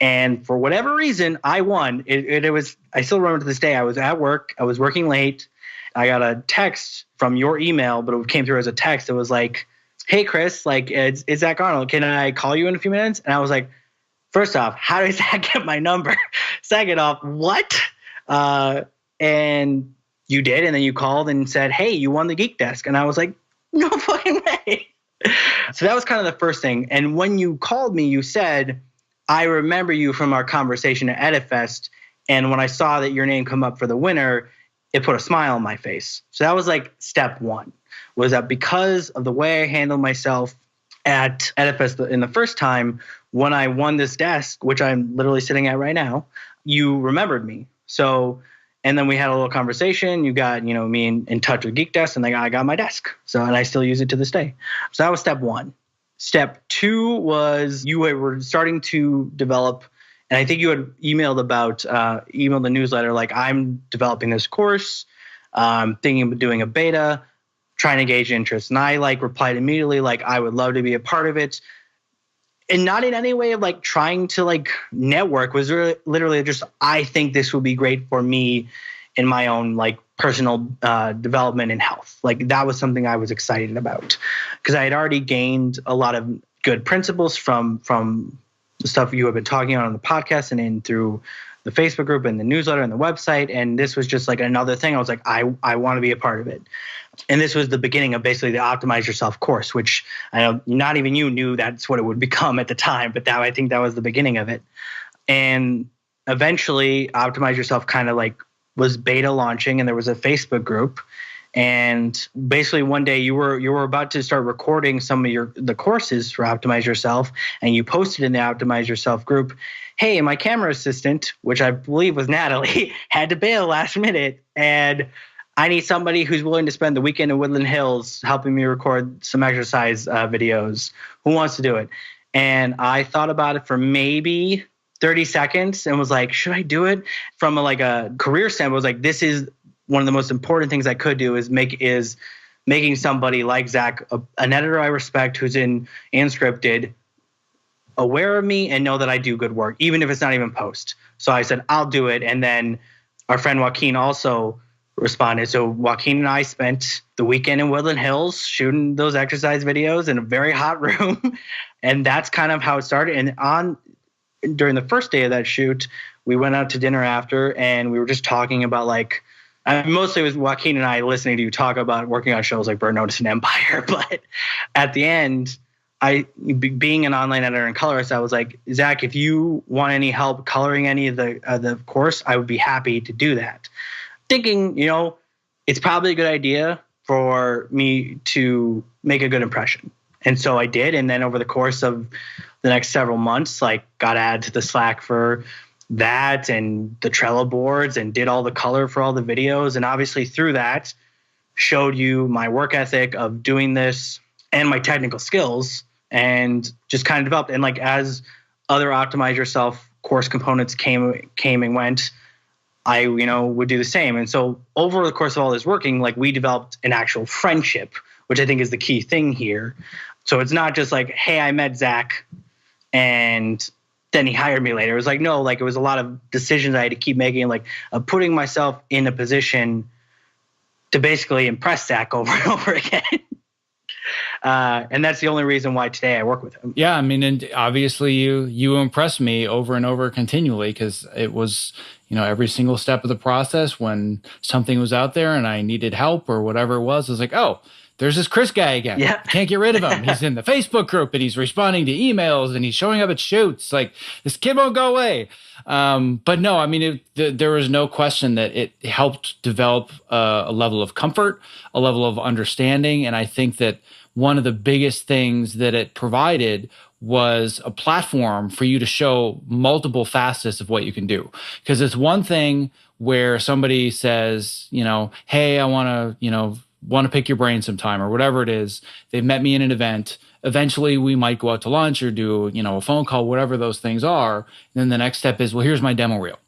And for whatever reason, I won. It was, I still remember to this day, I was at work, I was working late. I got a text from your email, but it came through as a text. It was like, hey, Chris, like, it's Zach Arnold. Can I call you in a few minutes? And I was like, first off, how did Zach get my number? Second off, what? And you did. And then you called and said, hey, you won the Geek Desk. And I was like, no fucking way. So that was kind of the first thing. And when you called me, you said, I remember you from our conversation at EditFest. And when I saw that your name come up for the winner, it put a smile on my face. So that was like step one, was that because of the way I handled myself at EditFest in the first time, when I won this desk, which I'm literally sitting at right now, you remembered me. So, and then we had a little conversation. You got, me in touch with Geek Desk, and I got my desk. So, and I still use it to this day. So that was step one. Step two was you were starting to develop, and I think you had emailed the newsletter, like, I'm developing this course, thinking of doing a beta, trying to gauge interest. And I replied immediately, like, I would love to be a part of it. And not in any way of trying to network, was really, literally just, I think this would be great for me in my own personal development and health. That was something I was excited about, because I had already gained a lot of good principles from the stuff you have been talking on the podcast and in through the Facebook group and the newsletter and the website. And this was just another thing. I was like, I want to be a part of it. And this was the beginning of basically the Optimize Yourself course, which I know not even you knew that's what it would become at the time, but I think that was the beginning of it. And eventually Optimize Yourself kind of was beta launching, and there was a Facebook group. And basically one day you were about to start recording some of the courses for Optimize Yourself, and you posted in the Optimize Yourself group, hey, my camera assistant, which I believe was Natalie, had to bail last minute, and I need somebody who's willing to spend the weekend in Woodland Hills helping me record some exercise videos. Who wants to do it? And I thought about it for maybe 30 seconds and was like, should I do it? From a career standpoint, I was like, this is one of the most important things I could do is making somebody like Zach, an editor I respect who's in scripted, aware of me and know that I do good work, even if it's not even post. So I said, I'll do it. And then our friend Joaquin also responded. So Joaquin and I spent the weekend in Woodland Hills shooting those exercise videos in a very hot room. And that's kind of how it started. And during the first day of that shoot, we went out to dinner after and we were just talking about mostly it was Joaquin and I listening to you talk about working on shows like Burn Notice and Empire. But at the end, being an online editor and colorist, I was like, Zach, if you want any help coloring any of the course, I would be happy to do that. Thinking, it's probably a good idea for me to make a good impression. And so I did. And then over the course of the next several months, got added to the Slack for that and the Trello boards and did all the color for all the videos. And obviously through that showed you my work ethic of doing this and my technical skills, and just kind of developed. And as other Optimize Yourself course components came and went, I, would do the same. And so over the course of all this working, we developed an actual friendship, which I think is the key thing here. So it's not just hey, I met Zach and then he hired me later. It was no, it was a lot of decisions I had to keep making, of putting myself in a position to basically impress Zach over and over again. And that's the only reason why today I work with him. Yeah, I mean, and obviously you impressed me over and over continually, because it was, every single step of the process when something was out there and I needed help or whatever it was oh, there's this Chris guy again. Yeah. Can't get rid of him. He's in the Facebook group and he's responding to emails and he's showing up at shoots. This kid won't go away. But no, I mean, there was no question that it helped develop a level of comfort, a level of understanding. And I think that one of the biggest things that it provided was a platform for you to show multiple facets of what you can do. Because it's one thing where somebody says, hey, I want to pick your brain sometime or whatever it is. They've met me in an event. Eventually we might go out to lunch or do, a phone call, whatever those things are. And then the next step is, well, here's my demo reel.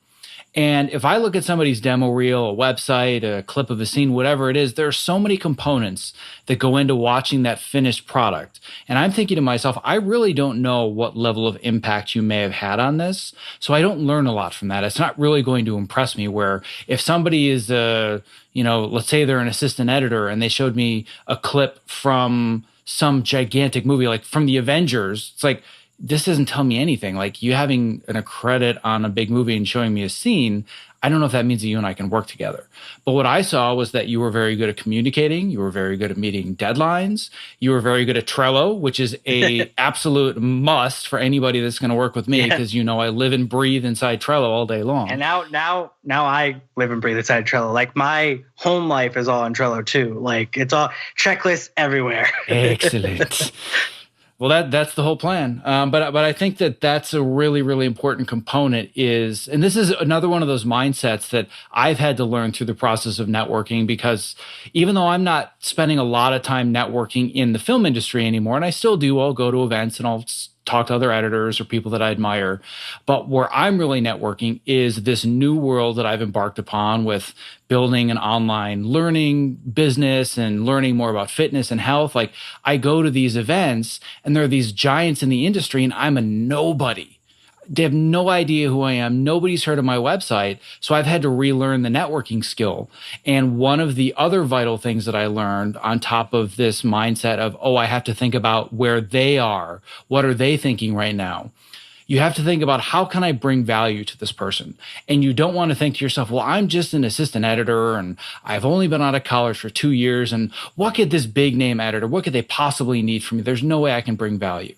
And if I look at somebody's demo reel, a website, a clip of a scene, whatever it is, there are so many components that go into watching that finished product. And I'm thinking to myself, I really don't know what level of impact you may have had on this. So I don't learn a lot from that. It's not really going to impress me, where if somebody is, let's say they're an assistant editor and they showed me a clip from some gigantic movie, like from the Avengers, it's this doesn't tell me anything. You having a credit on a big movie and showing me a scene, I don't know if that means that you and I can work together. But what I saw was that you were very good at communicating. You were very good at meeting deadlines. You were very good at Trello, which is a absolute must for anybody that's going to work with me, because I live and breathe inside Trello all day long. And now I live and breathe inside Trello. My home life is all on Trello too. It's all checklists everywhere. Excellent. Well, that's the whole plan. But I think that that's a really, really important component and this is another one of those mindsets that I've had to learn through the process of networking, because even though I'm not spending a lot of time networking in the film industry anymore, and I still do, I'll go to events and I'll talk to other editors or people that I admire. But where I'm really networking is this new world that I've embarked upon with building an online learning business and learning more about fitness and health. I go to these events and there are these giants in the industry and I'm a nobody. They have no idea who I am. Nobody's heard of my website. So I've had to relearn the networking skill. And one of the other vital things that I learned on top of this mindset of, I have to think about where they are. What are they thinking right now? You have to think about, how can I bring value to this person? And you don't want to think to yourself, well, I'm just an assistant editor and I've only been out of college for 2 years. And what could this big name editor, what could they possibly need from me? There's no way I can bring value.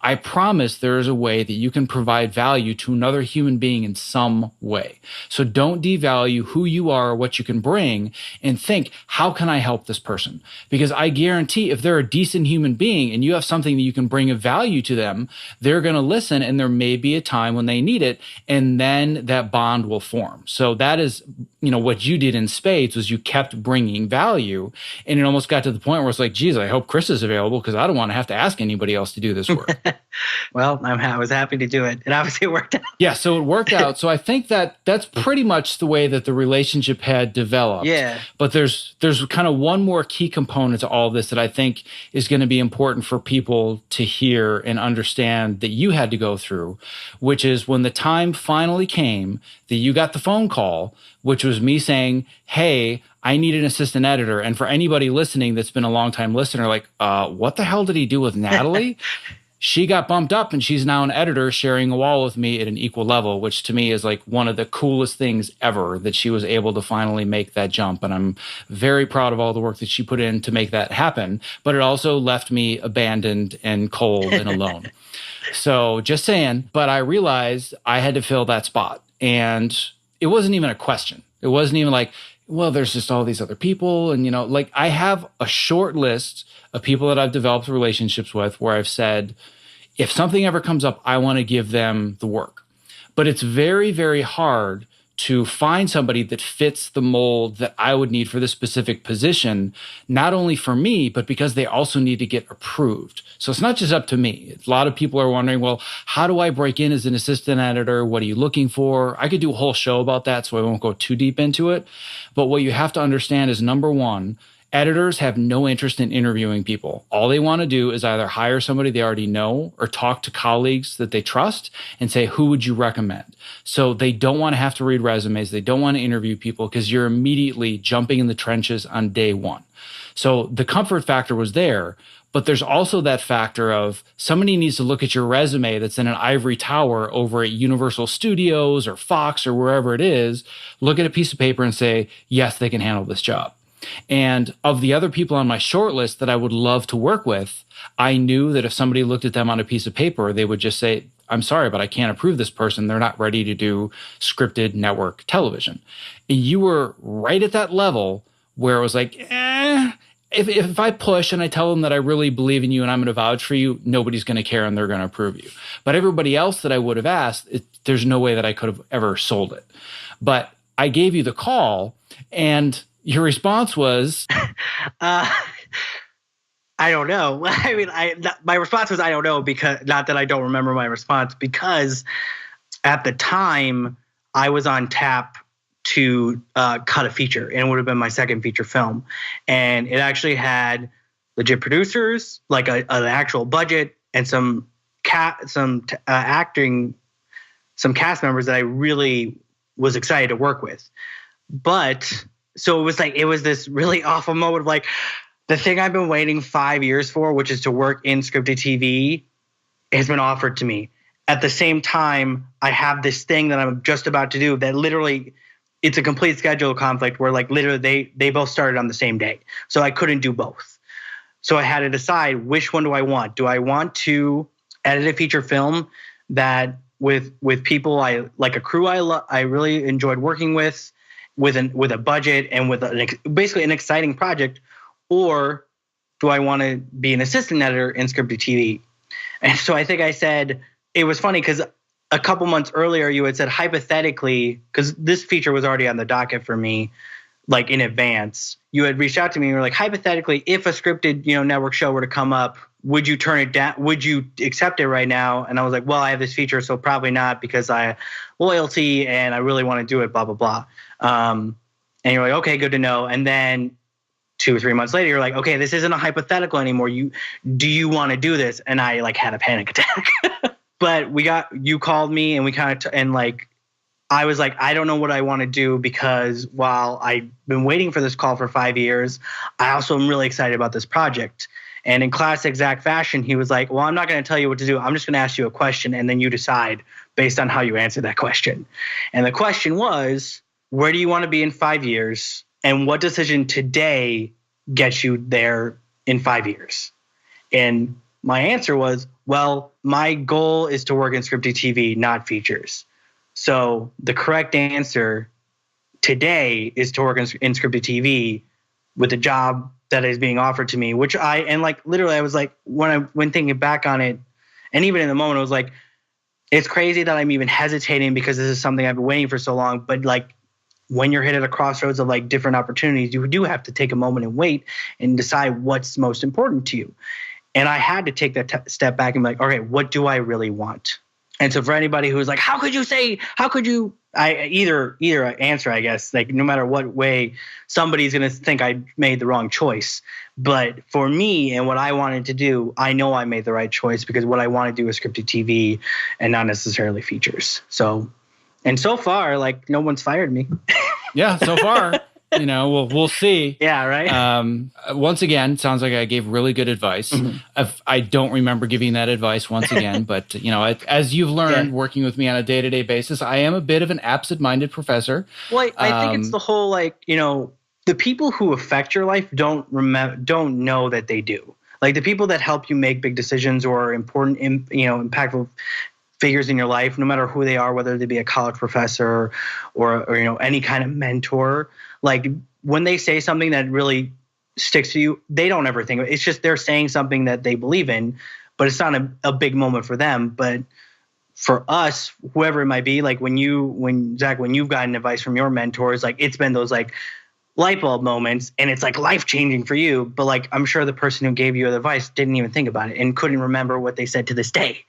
I promise there is a way that you can provide value to another human being in some way. So don't devalue who you are or what you can bring, and think, how can I help this person? Because I guarantee if they're a decent human being and you have something that you can bring of value to them, they're going to listen, and there may be a time when they need it, and then that bond will form. So that is, what you did in spades was you kept bringing value, and it almost got to the point where it's like, geez, I hope Chris is available because I don't want to have to ask anybody else to do this work. Well, I was happy to do it, and obviously it worked out. Yeah, so it worked out. So I think that's pretty much the way that the relationship had developed. Yeah. But there's kind of one more key component to all of this that I think is going to be important for people to hear and understand that you had to go through, which is when the time finally came that you got the phone call, which was me saying, hey, I need an assistant editor. And for anybody listening that's been a longtime listener, like, what the hell did he do with Natalie? She got bumped up and she's now an editor sharing a wall with me at an equal level, which to me is like one of the coolest things ever, that she was able to finally make that jump. And I'm very proud of all the work that she put in to make that happen. But it also left me abandoned and cold and alone. So just saying, but I realized I had to fill that spot. And it wasn't even a question. It wasn't even like, well, there's just all these other people. And, like I have a short list of people that I've developed relationships with where I've said, if something ever comes up, I want to give them the work. But it's very, very hard to find somebody that fits the mold that I would need for this specific position, not only for me, but because they also need to get approved. So it's not just up to me. A lot of people are wondering, well, how do I break in as an assistant editor? What are you looking for? I could do a whole show about that, so I won't go too deep into it. But what you have to understand is, number one, editors have no interest in interviewing people. All they want to do is either hire somebody they already know or talk to colleagues that they trust and say, who would you recommend? So they don't want to have to read resumes. They don't want to interview people because you're immediately jumping in the trenches on day one. So the comfort factor was there, but there's also that factor of somebody needs to look at your resume that's in an ivory tower over at Universal Studios or Fox or wherever it is, look at a piece of paper and say, yes, they can handle this job. And of the other people on my short list that I would love to work with, I knew that if somebody looked at them on a piece of paper, they would just say, I'm sorry, but I can't approve this person. They're not ready to do scripted network television. And you were right at that level where it was like, if I push and I tell them that I really believe in you and I'm going to vouch for you, nobody's going to care and they're going to approve you. But everybody else that I would have asked, there's no way that I could have ever sold it. But I gave you the call, and your response was, I don't know. I mean, my response was, I don't know, because not that I don't remember my response, because at the time I was on tap to cut a feature, and it would have been my second feature film. And it actually had legit producers, like an actual budget, and some cast members that I really was excited to work with. But so it was this really awful moment of like, the thing I've been waiting 5 years for, which is to work in scripted TV, has been offered to me. At the same time, I have this thing that I'm just about to do that literally, it's a complete schedule conflict where like literally they both started on the same day. So I couldn't do both. So I had to decide, which one do I want? Do I want to edit a feature film that with people I like, a crew I really enjoyed working with a budget and with basically an exciting project, or do I want to be an assistant editor in scripted TV? And so I think I said, it was funny because a couple months earlier you had said hypothetically, because this feature was already on the docket for me, like in advance, you had reached out to me and you were like, hypothetically, if a scripted network show were to come up, would you turn it down? Would you accept it right now? And I was like, well, I have this feature, so probably not, because I have loyalty and I really want to do it, blah, blah, blah. And you're like, okay, good to know. And then 2 or 3 months later, you're like, okay, this isn't a hypothetical anymore. Do you want to do this? And I like had a panic attack. But you called me and we kind of, I was like, I don't know what I want to do, because while I've been waiting for this call for 5 years, I also am really excited about this project. And in classic Zach fashion, he was like, well, I'm not going to tell you what to do. I'm just going to ask you a question, and then you decide based on how you answer that question. And the question was, where do you want to be in 5 years? And what decision today gets you there in 5 years? And my answer was, well, my goal is to work in scripted TV, not features. So the correct answer today is to work in scripted TV with the job that is being offered to me, which literally I was like, when thinking back on it, and even in the moment, I was like, it's crazy that I'm even hesitating because this is something I've been waiting for so long. But like, when you're hit at a crossroads of like different opportunities, you do have to take a moment and wait and decide what's most important to you. And I had to take that step back and be like, okay, what do I really want? And so for anybody who's like, how could you, either answer, I guess, like no matter what way, somebody's going to think I made the wrong choice. But for me and what I wanted to do, I know I made the right choice because what I want to do is scripted TV and not necessarily features. So far, like no one's fired me. Yeah, so far. We'll see. Yeah, right. Once again, sounds like I gave really good advice. Mm-hmm. I don't remember giving that advice once again, but as you've learned working with me on a day-to-day basis, I am a bit of an absent-minded professor. Well, I think it's the whole the people who affect your life don't know that they do. Like the people that help you make big decisions or important, impactful figures in your life, no matter who they are, whether they be a college professor or any kind of mentor. Like when they say something that really sticks to you, they don't ever think of it. It's just they're saying something that they believe in, but it's not a big moment for them. But for us, whoever it might be, like when Zach, when you've gotten advice from your mentors, like it's been those like light bulb moments and it's like life changing for you. But like I'm sure the person who gave you the advice didn't even think about it and couldn't remember what they said to this day.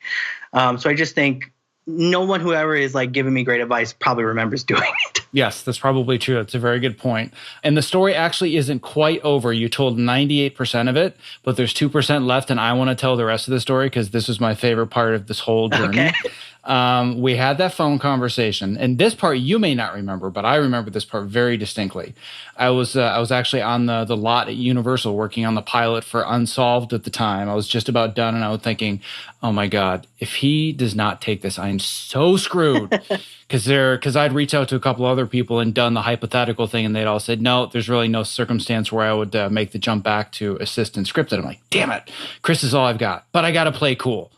So I just think no one who ever is like giving me great advice probably remembers doing it. Yes, that's probably true. It's a very good point. And the story actually isn't quite over. You told 98% of it, but there's 2% left. And I want to tell the rest of the story because this was my favorite part of this whole journey. Okay. We had that phone conversation, and this part you may not remember, but I remember this part very distinctly. I was actually on the lot at Universal working on the pilot for Unsolved at the time. I was just about done, and I was thinking, oh my God, if he does not take this, I'm so screwed. Because I'd reached out to a couple other people and done the hypothetical thing, and they'd all said, no, there's really no circumstance where I would make the jump back to assistant scripted. I'm like, damn it, Chris is all I've got, but I got to play cool,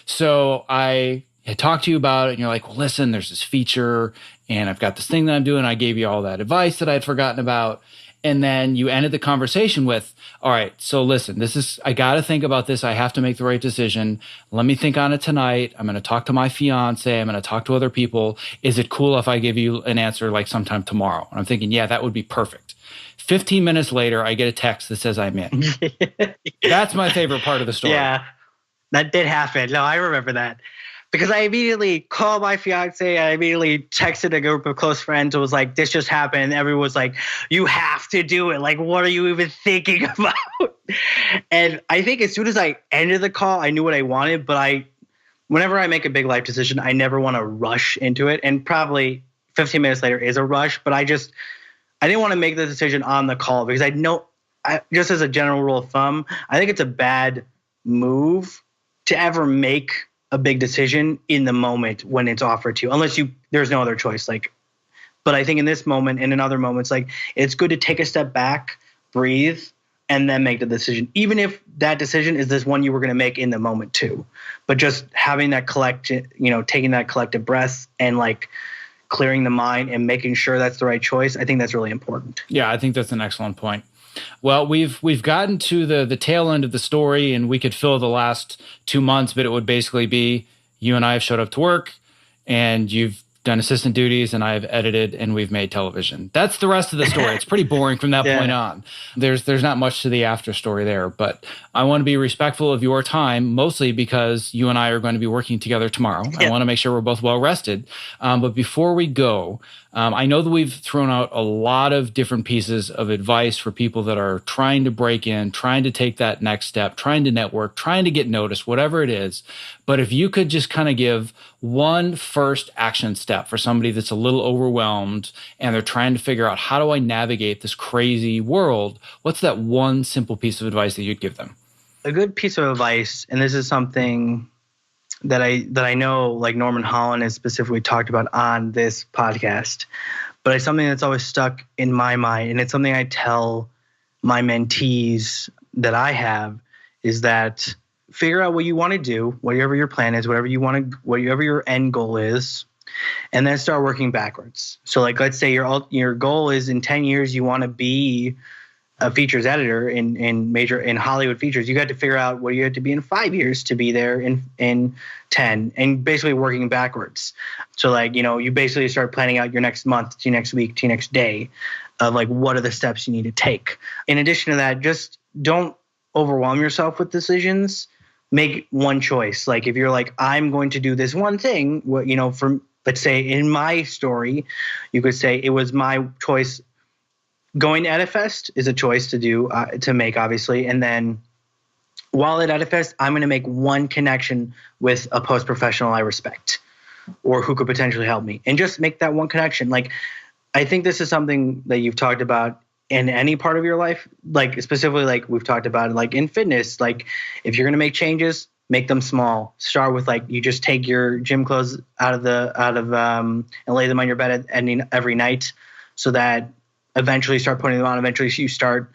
So I had talked to you about it, and you're like, well, listen, there's this feature, and I've got this thing that I'm doing. I gave you all that advice that I'd forgotten about. And then you ended the conversation with, all right, so listen, I got to think about this. I have to make the right decision. Let me think on it tonight. I'm going to talk to my fiance. I'm going to talk to other people. Is it cool if I give you an answer like sometime tomorrow? And I'm thinking, yeah, that would be perfect. 15 minutes later, I get a text that says I'm in. That's my favorite part of the story. Yeah, that did happen. No, I remember that. Because I immediately called my fiance. I immediately texted a group of close friends. It was like, this just happened. And everyone was like, you have to do it. Like, what are you even thinking about? And I think as soon as I ended the call, I knew what I wanted. But whenever I make a big life decision, I never want to rush into it. And probably 15 minutes later is a rush. But I didn't want to make the decision on the call because just as a general rule of thumb, I think it's a bad move to ever make a big decision in the moment when it's offered to you, unless there's no other choice. But I think in this moment and in other moments, like it's good to take a step back, breathe, and then make the decision. Even if that decision is this one you were going to make in the moment too, but just having that taking that collective breath and like clearing the mind and making sure that's the right choice. I think that's really important. Yeah, I think that's an excellent point. Well, we've gotten to the tail end of the story, and we could fill the last 2 months, but it would basically be you and I have showed up to work, and you've done assistant duties, and I've edited, and we've made television. That's the rest of the story. It's pretty boring from that point on. There's not much to the after story there, but I want to be respectful of your time, mostly because you and I are going to be working together tomorrow. Yeah. I want to make sure we're both well rested. But before we go, I know that we've thrown out a lot of different pieces of advice for people that are trying to break in, trying to take that next step, trying to network, trying to get noticed, whatever it is. But if you could just kind of give one first action step for somebody that's a little overwhelmed and they're trying to figure out, how do I navigate this crazy world? What's that one simple piece of advice that you'd give them? A good piece of advice, and this is something that I know like Norman Holland has specifically talked about on this podcast, but it's something that's always stuck in my mind. And it's something I tell my mentees that I have, is that figure out what you want to do, whatever your plan is, whatever your end goal is, and then start working backwards. So like, let's say your goal is in 10 years, you want to be a features editor in Hollywood features. You got to figure out what you have to be in 5 years to be there in 10, and basically working backwards. So like, you basically start planning out your next month to your next week to your next day of like, what are the steps you need to take? In addition to that, just don't overwhelm yourself with decisions. Make one choice. Like if you're like, I'm going to do this one thing, from, let's say in my story, you could say it was my choice. Going to Ep12 is a choice to make, obviously. And then while at Ep12, I'm going to make one connection with a post professional I respect or who could potentially help me, and just make that one connection. Like, I think this is something that you've talked about in any part of your life, like specifically like we've talked about like in fitness. Like if you're going to make changes, make them small. Start with like, you just take your gym clothes out of and lay them on your bed every night, so that eventually you start putting them on. Eventually you start,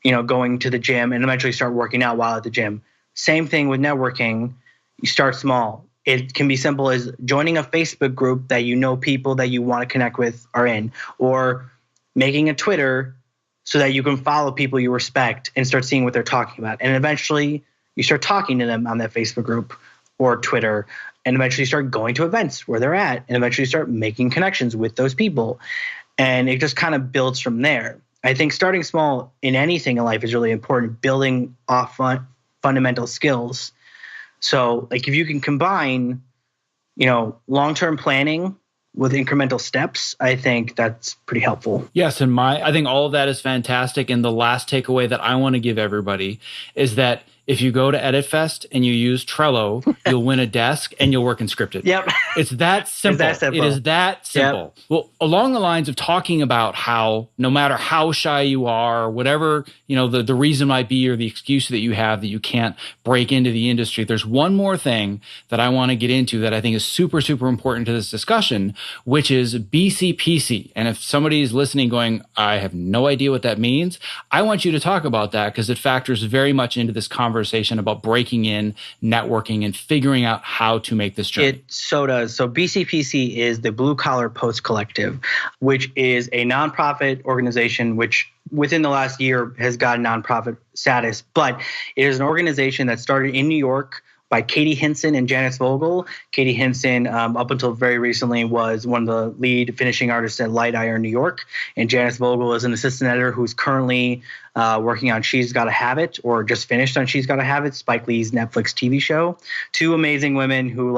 going to the gym, and eventually start working out while at the gym. Same thing with networking. You start small. It can be simple as joining a Facebook group that people that you want to connect with are in, or making a Twitter so that you can follow people you respect and start seeing what they're talking about. And eventually you start talking to them on that Facebook group or Twitter, and eventually start going to events where they're at, and eventually start making connections with those people. And it just kind of builds from there. I think starting small in anything in life is really important, building off fundamental skills. So like if you can combine, long-term planning with incremental steps, I think that's pretty helpful. Yes, and I think all of that is fantastic. And the last takeaway that I want to give everybody is that if you go to Ep12 and you use Trello, you'll win a desk and you'll work in scripted. Yep. It's that simple. It is that simple. Yep. Well, along the lines of talking about how no matter how shy you are, or whatever, the reason might be, or the excuse that you have that you can't break into the industry, there's one more thing that I want to get into that I think is super, super important to this discussion, which is BCPC. And if somebody is listening going, I have no idea what that means, I want you to talk about that, because it factors very much into this conversation about breaking in, networking, and figuring out how to make this journey. It so does. So BCPC is the Blue Collar Post Collective, which is a nonprofit organization which within the last year has gotten nonprofit status. But it is an organization that started in New York by Katie Hinson and Janice Vogel. Katie Hinson, up until very recently, was one of the lead finishing artists at Light Iron New York. And Janice Vogel is an assistant editor who's currently working on She's Gotta Have It, or just finished on She's Gotta Have It, Spike Lee's Netflix TV show. Two amazing women who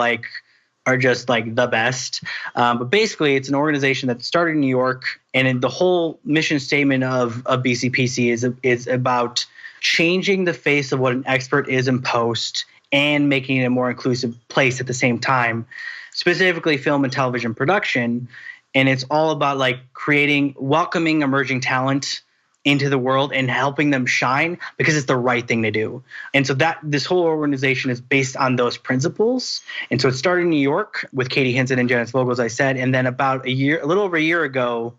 are just the best. But basically, it's an organization that started in New York, and the whole mission statement of BCPC is about changing the face of what an expert is in post and making it a more inclusive place at the same time, specifically film and television production. And it's all about welcoming emerging talent into the world and helping them shine, because it's the right thing to do. And so this whole organization is based on those principles. And so it started in New York with Katie Hinson and Janice Vogel, as I said. And then a little over a year ago,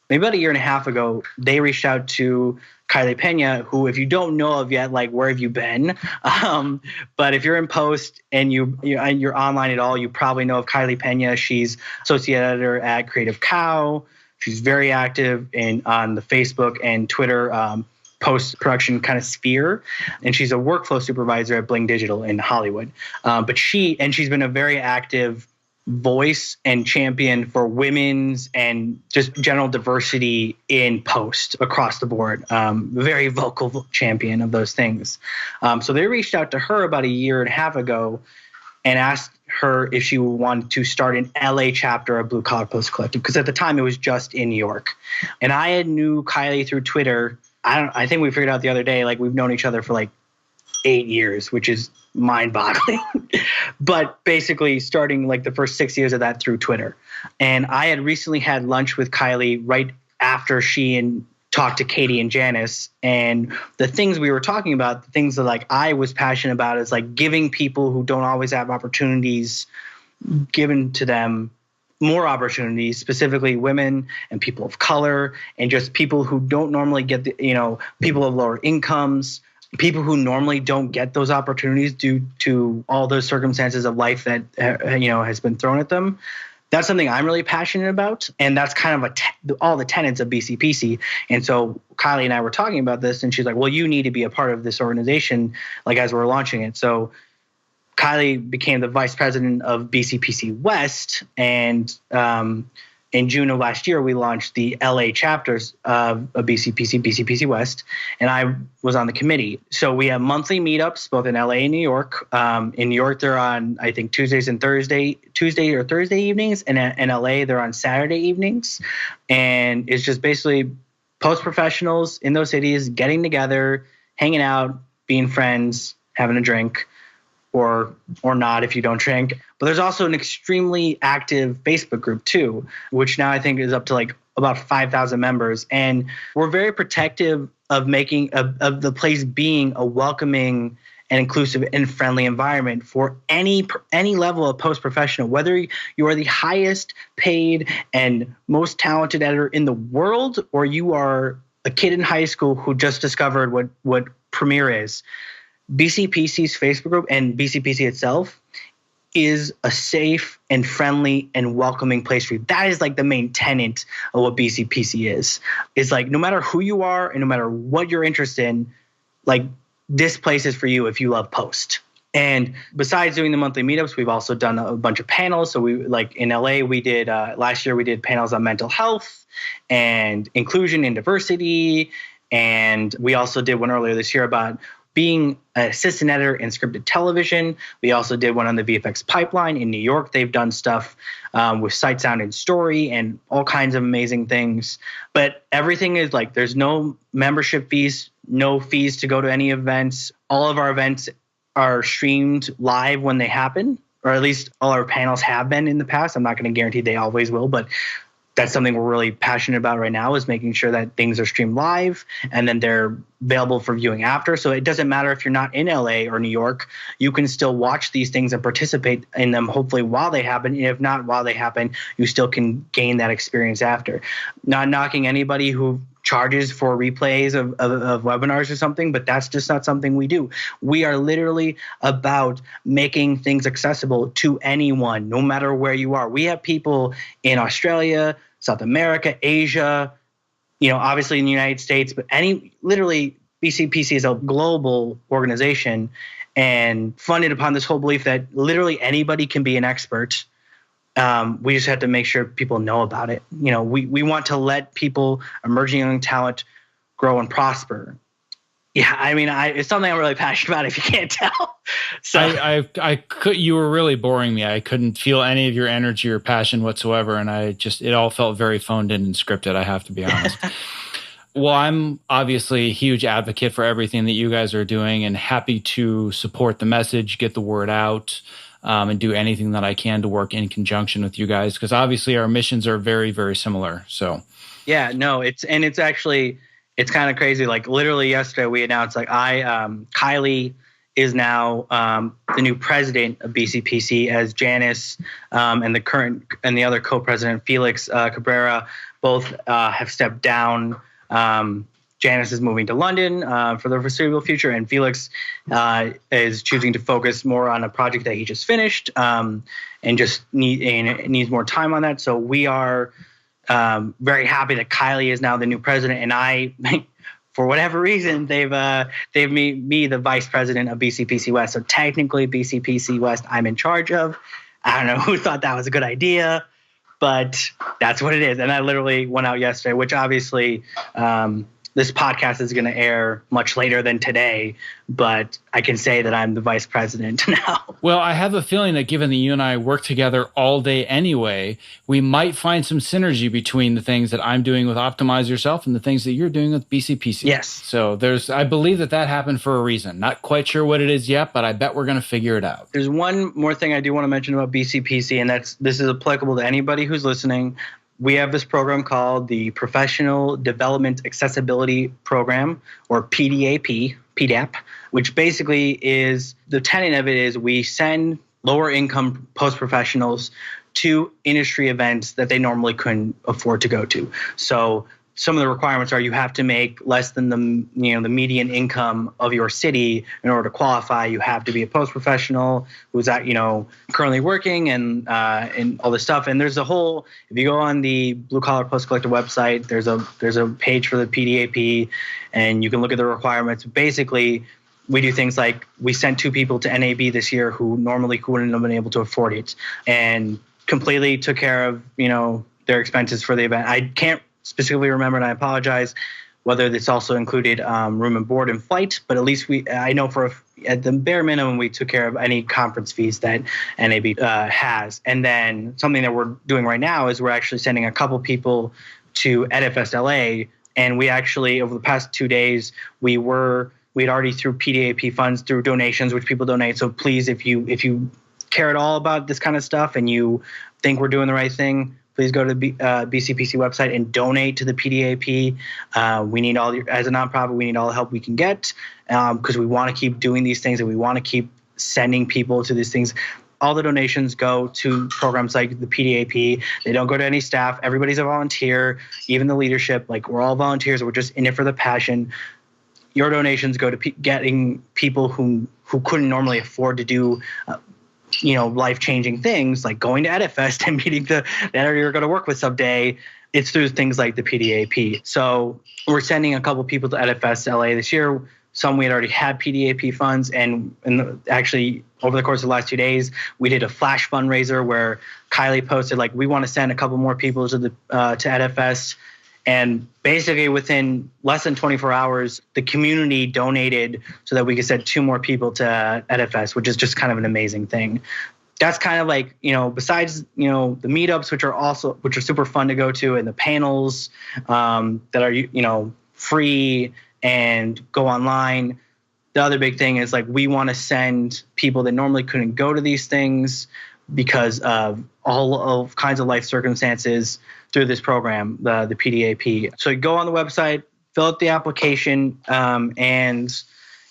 maybe about a year and a half ago, they reached out to Kylie Pena, who, if you don't know of yet, where have you been? But if you're in post and you're online at all, you probably know of Kylie Pena. She's associate editor at Creative Cow. She's very active on the Facebook and Twitter post-production kind of sphere. And she's a workflow supervisor at Bling Digital in Hollywood. But she's been a very active voice and champion for women's and just general diversity in post across the board. Very vocal champion of those things. So they reached out to her about a year and a half ago and asked her if she wanted to start an LA chapter of Blue Collar Post Collective, because at the time it was just in New York. And I knew Kylie through Twitter. I think we figured out the other day, we've known each other for 8 years, which is mind-boggling. But basically starting the first 6 years of that through Twitter. And I had recently had lunch with Kylie right after she talked to Katie and Janice. And the things we were talking about, the things that I was passionate about, is giving people who don't always have opportunities given to them more opportunities, specifically women and people of color, and just people who don't normally get people of lower incomes. people who normally don't get those opportunities due to all those circumstances of life that has been thrown at them. That's something I'm really passionate about, and that's kind of all the tenets of BCPC. And so Kylie and I were talking about this, and she's like, "Well, you need to be a part of this organization, like as we're launching it." So Kylie became the vice president of BCPC West, and in June of last year, we launched the LA chapters of BCPC West, and I was on the committee. So we have monthly meetups both in LA and New York. In New York, they're on, I think, Tuesday or Thursday evenings, and in LA, they're on Saturday evenings. And it's just basically post-professionals in those cities getting together, hanging out, being friends, having a drink, or not if you don't drink. But there's also an extremely active Facebook group too, which now I think is up to like about 5,000 members. And we're very protective of making of the place being a welcoming and inclusive and friendly environment for any level of post-professional, whether you are the highest paid and most talented editor in the world, or you are a kid in high school who just discovered what Premiere is. BCPC's Facebook group and BCPC itself is a safe and friendly and welcoming place for you. That is like the main tenet of what BCPC is. It's like no matter who you are and no matter what you're interested in, like this place is for you if you love post. And besides doing the monthly meetups, we've also done a bunch of panels. So we like in LA, we did last year we did panels on mental health and inclusion and diversity. And we also did one earlier this year about being an assistant editor in scripted television. We also did one on the VFX pipeline in New York. They've done stuff with sight, sound, and story and all kinds of amazing things. But everything is like, there's no membership fees, no fees to go to any events. All of our events are streamed live when they happen, or at least all our panels have been in the past. I'm not going to guarantee they always will, but that's something we're really passionate about right now, is making sure that things are streamed live and then they're available for viewing after. So it doesn't matter if you're not in LA or New York, you can still watch these things and participate in them hopefully while they happen. And if not while they happen, you still can gain that experience after. Not knocking anybody who charges for replays of webinars or something, but that's just not something we do. We are literally about making things accessible to anyone, no matter where you are. We have people in Australia, South America, Asia, obviously in the United States, but literally BCPC is a global organization and funded upon this whole belief that literally anybody can be an expert. We just have to make sure people know about it. We want to let people, emerging young talent, grow and prosper. Yeah, I mean, it's something I'm really passionate about, if you can't tell. So you were really boring me. I couldn't feel any of your energy or passion whatsoever, and it all felt very phoned in and scripted, I have to be honest. Well, I'm obviously a huge advocate for everything that you guys are doing and happy to support the message, get the word out, and do anything that I can to work in conjunction with you guys, because obviously our missions are very, very similar. So yeah, no, it's kind of crazy. Like literally yesterday we announced Kylie is now the new president of BCPC, as Janice and the other co-president Felix Cabrera both have stepped down. Janice is moving to London for the foreseeable future, and Felix is choosing to focus more on a project that he just finished and just needs more time on that. So we are very happy that Kylie is now the new president, and I, for whatever reason, they've made me the vice president of BCPC West. So technically, BCPC West, I'm in charge of. I don't know who thought that was a good idea, but that's what it is. And I literally went out yesterday, which obviously this podcast is going to air much later than today, but I can say that I'm the vice president now. Well, I have a feeling that given that you and I work together all day anyway, we might find some synergy between the things that I'm doing with Optimize Yourself and the things that you're doing with BCPC. Yes. So I believe that happened for a reason. Not quite sure what it is yet, but I bet we're going to figure it out. There's one more thing I do want to mention about BCPC, and this is applicable to anybody who's listening. We have this program called the Professional Development Accessibility Program, or PDAP, which basically is, the tenet of it is we send lower income post-professionals to industry events that they normally couldn't afford to go to. So some of the requirements are you have to make less than the median income of your city in order to qualify. You have to be a post professional who's currently working and all this stuff. And there's a whole, if you go on the Blue Collar Post Collector website, there's a page for the PDAP, and you can look at the requirements. Basically, we do things like we sent 2 people to NAB this year who normally wouldn't have been able to afford it, and completely took care of their expenses for the event. I can't specifically remember, and I apologize, whether this also included room and board and flight, but at least I know at the bare minimum, we took care of any conference fees that NAB has. And then something that we're doing right now is we're actually sending a couple people to EdFest LA, and we actually, over the past 2 days, we'd already through PDAP funds, through donations, which people donate. So please, if you care at all about this kind of stuff and you think we're doing the right thing, please go to the BCPC website and donate to the PDAP. We need as a nonprofit, we need all the help we can get because we want to keep doing these things and we want to keep sending people to these things. All the donations go to programs like the PDAP. They don't go to any staff. Everybody's a volunteer, even the leadership. Like, we're all volunteers. We're just in it for the passion. Your donations go to getting people who couldn't normally afford to do life-changing things like going to EdFest and meeting that you're going to work with someday. It's through things like the PDAP. So we're sending a couple people to EdFest LA this year. Some we had already had PDAP funds, and actually over the course of the last 2 days, we did a flash fundraiser where Kylie posted we want to send a couple more people to EdFest. And basically within less than 24 hours, the community donated so that we could send 2 more people to EdFest, which is just kind of an amazing thing. That's kind of besides, the meetups, which are super fun to go to, and the panels that are, free and go online. The other big thing is we want to send people that normally couldn't go to these things because of all kinds of life circumstances through this program, the PDAP. So you go on the website, fill out the application, and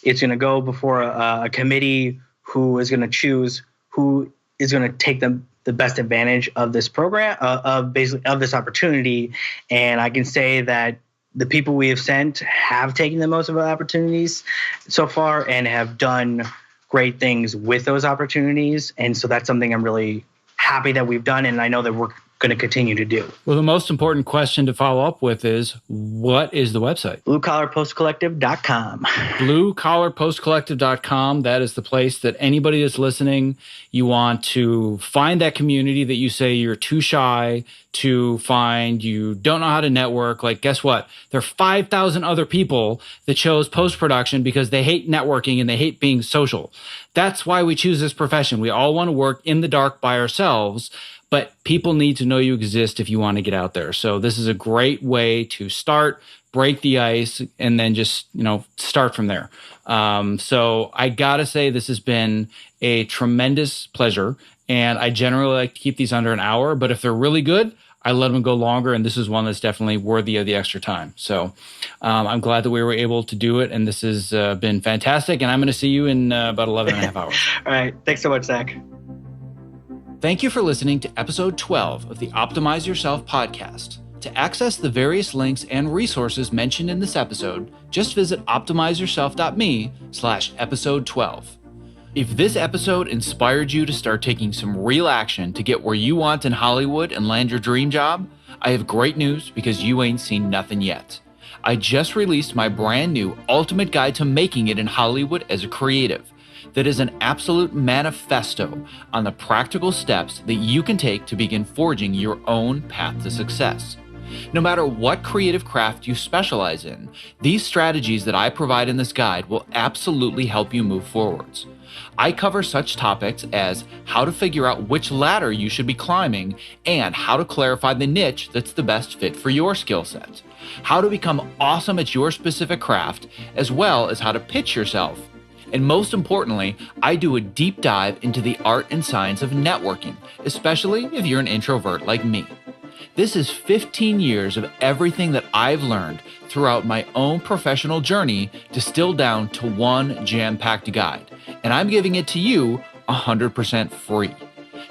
it's going to go before a committee who is going to choose who is going to take the best advantage of this program, of this opportunity. And I can say that the people we have sent have taken the most of the opportunities so far and have done great things with those opportunities. And so that's something I'm really happy that we've done, and I know that we're going to continue to do. Well, the most important question to follow up with is, what is the website? BlueCollarPostCollective.com. BlueCollarPostCollective.com. That is the place that anybody that's listening, you want to find that community that you say you're too shy to find, you don't know how to network. Guess what? There are 5,000 other people that chose post-production because they hate networking and they hate being social. That's why we choose this profession. We all want to work in the dark by ourselves, but people need to know you exist if you want to get out there. So this is a great way to start, break the ice, and then just, start from there. So I got to say this has been a tremendous pleasure, and I generally like to keep these under an hour, but if they're really good, I let them go longer, and this is one that's definitely worthy of the extra time. So I'm glad that we were able to do it, and this has been fantastic, and I'm going to see you in about 11 and a half hours. All right. Thanks so much, Zach. Thank you for listening to episode 12 of the Optimize Yourself podcast. To access the various links and resources mentioned in this episode, just visit optimizeyourself.me/episode 12. If this episode inspired you to start taking some real action to get where you want in Hollywood and land your dream job, I have great news because you ain't seen nothing yet. I just released my brand new Ultimate Guide to Making It in Hollywood as a Creative. That is an absolute manifesto on the practical steps that you can take to begin forging your own path to success. No matter what creative craft you specialize in, these strategies that I provide in this guide will absolutely help you move forwards. I cover such topics as how to figure out which ladder you should be climbing and how to clarify the niche that's the best fit for your skill set, how to become awesome at your specific craft, as well as how to pitch yourself. And most importantly, I do a deep dive into the art and science of networking, especially if you're an introvert like me. This is 15 years of everything that I've learned throughout my own professional journey distilled down to one jam-packed guide, and I'm giving it to you 100% free.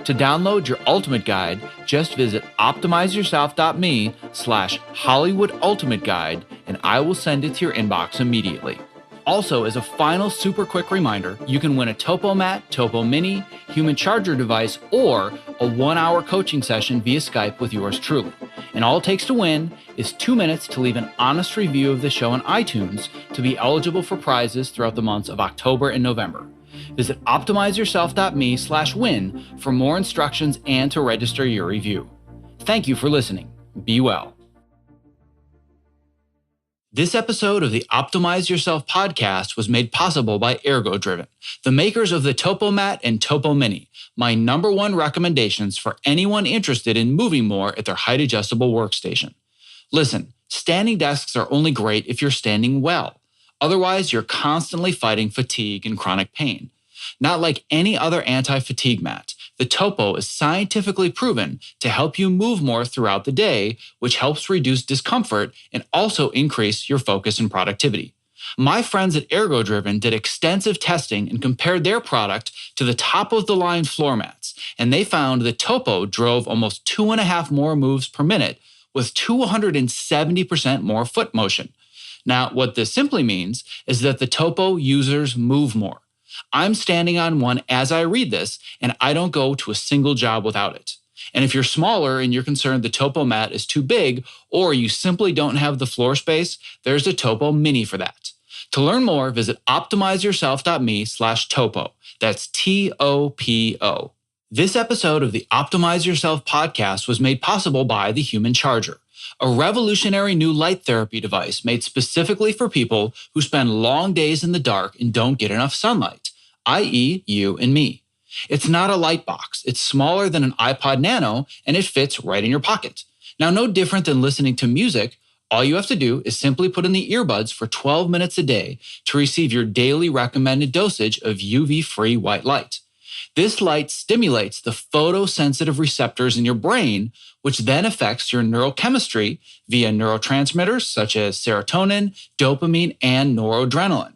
To download your ultimate guide, just visit optimizeyourself.me/Hollywood Ultimate Guide, and I will send it to your inbox immediately. Also, as a final super quick reminder, you can win a Topo Mat, Topo Mini, human charger device, or a 1-hour coaching session via Skype with yours truly. And all it takes to win is 2 minutes to leave an honest review of the show on iTunes to be eligible for prizes throughout the months of October and November. Visit optimizeyourself.me/win for more instructions and to register your review. Thank you for listening. Be well. This episode of the Optimize Yourself podcast was made possible by Ep12, the makers of the Topo Mat and Topo Mini, my number one recommendations for anyone interested in moving more at their height-adjustable workstation. Listen, standing desks are only great if you're standing well. Otherwise, you're constantly fighting fatigue and chronic pain. Not like any other anti-fatigue mat, the Topo is scientifically proven to help you move more throughout the day, which helps reduce discomfort and also increase your focus and productivity. My friends at Ep12 did extensive testing and compared their product to the top-of-the-line floor mats, and they found the Topo drove almost 2.5 more moves per minute with 270% more foot motion. Now, what this simply means is that the Topo users move more. I'm standing on one as I read this, and I don't go to a single job without it. And if you're smaller and you're concerned the Topo Mat is too big, or you simply don't have the floor space, there's a Topo Mini for that. To learn more, visit optimizeyourself.me/Topo. That's TOPO. This episode of the Optimize Yourself podcast was made possible by the Human Charger, a revolutionary new light therapy device made specifically for people who spend long days in the dark and don't get enough sunlight, i.e. you and me. It's not a light box. It's smaller than an iPod Nano, and it fits right in your pocket. Now, no different than listening to music, all you have to do is simply put in the earbuds for 12 minutes a day to receive your daily recommended dosage of UV-free white light. This light stimulates the photosensitive receptors in your brain, which then affects your neurochemistry via neurotransmitters such as serotonin, dopamine, and noradrenaline.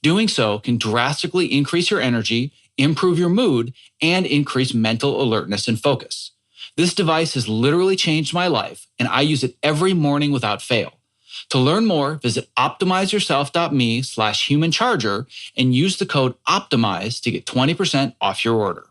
Doing so can drastically increase your energy, improve your mood, and increase mental alertness and focus. This device has literally changed my life, and I use it every morning without fail. To learn more, visit optimizeyourself.me/human charger and use the code OPTIMIZE to get 20% off your order.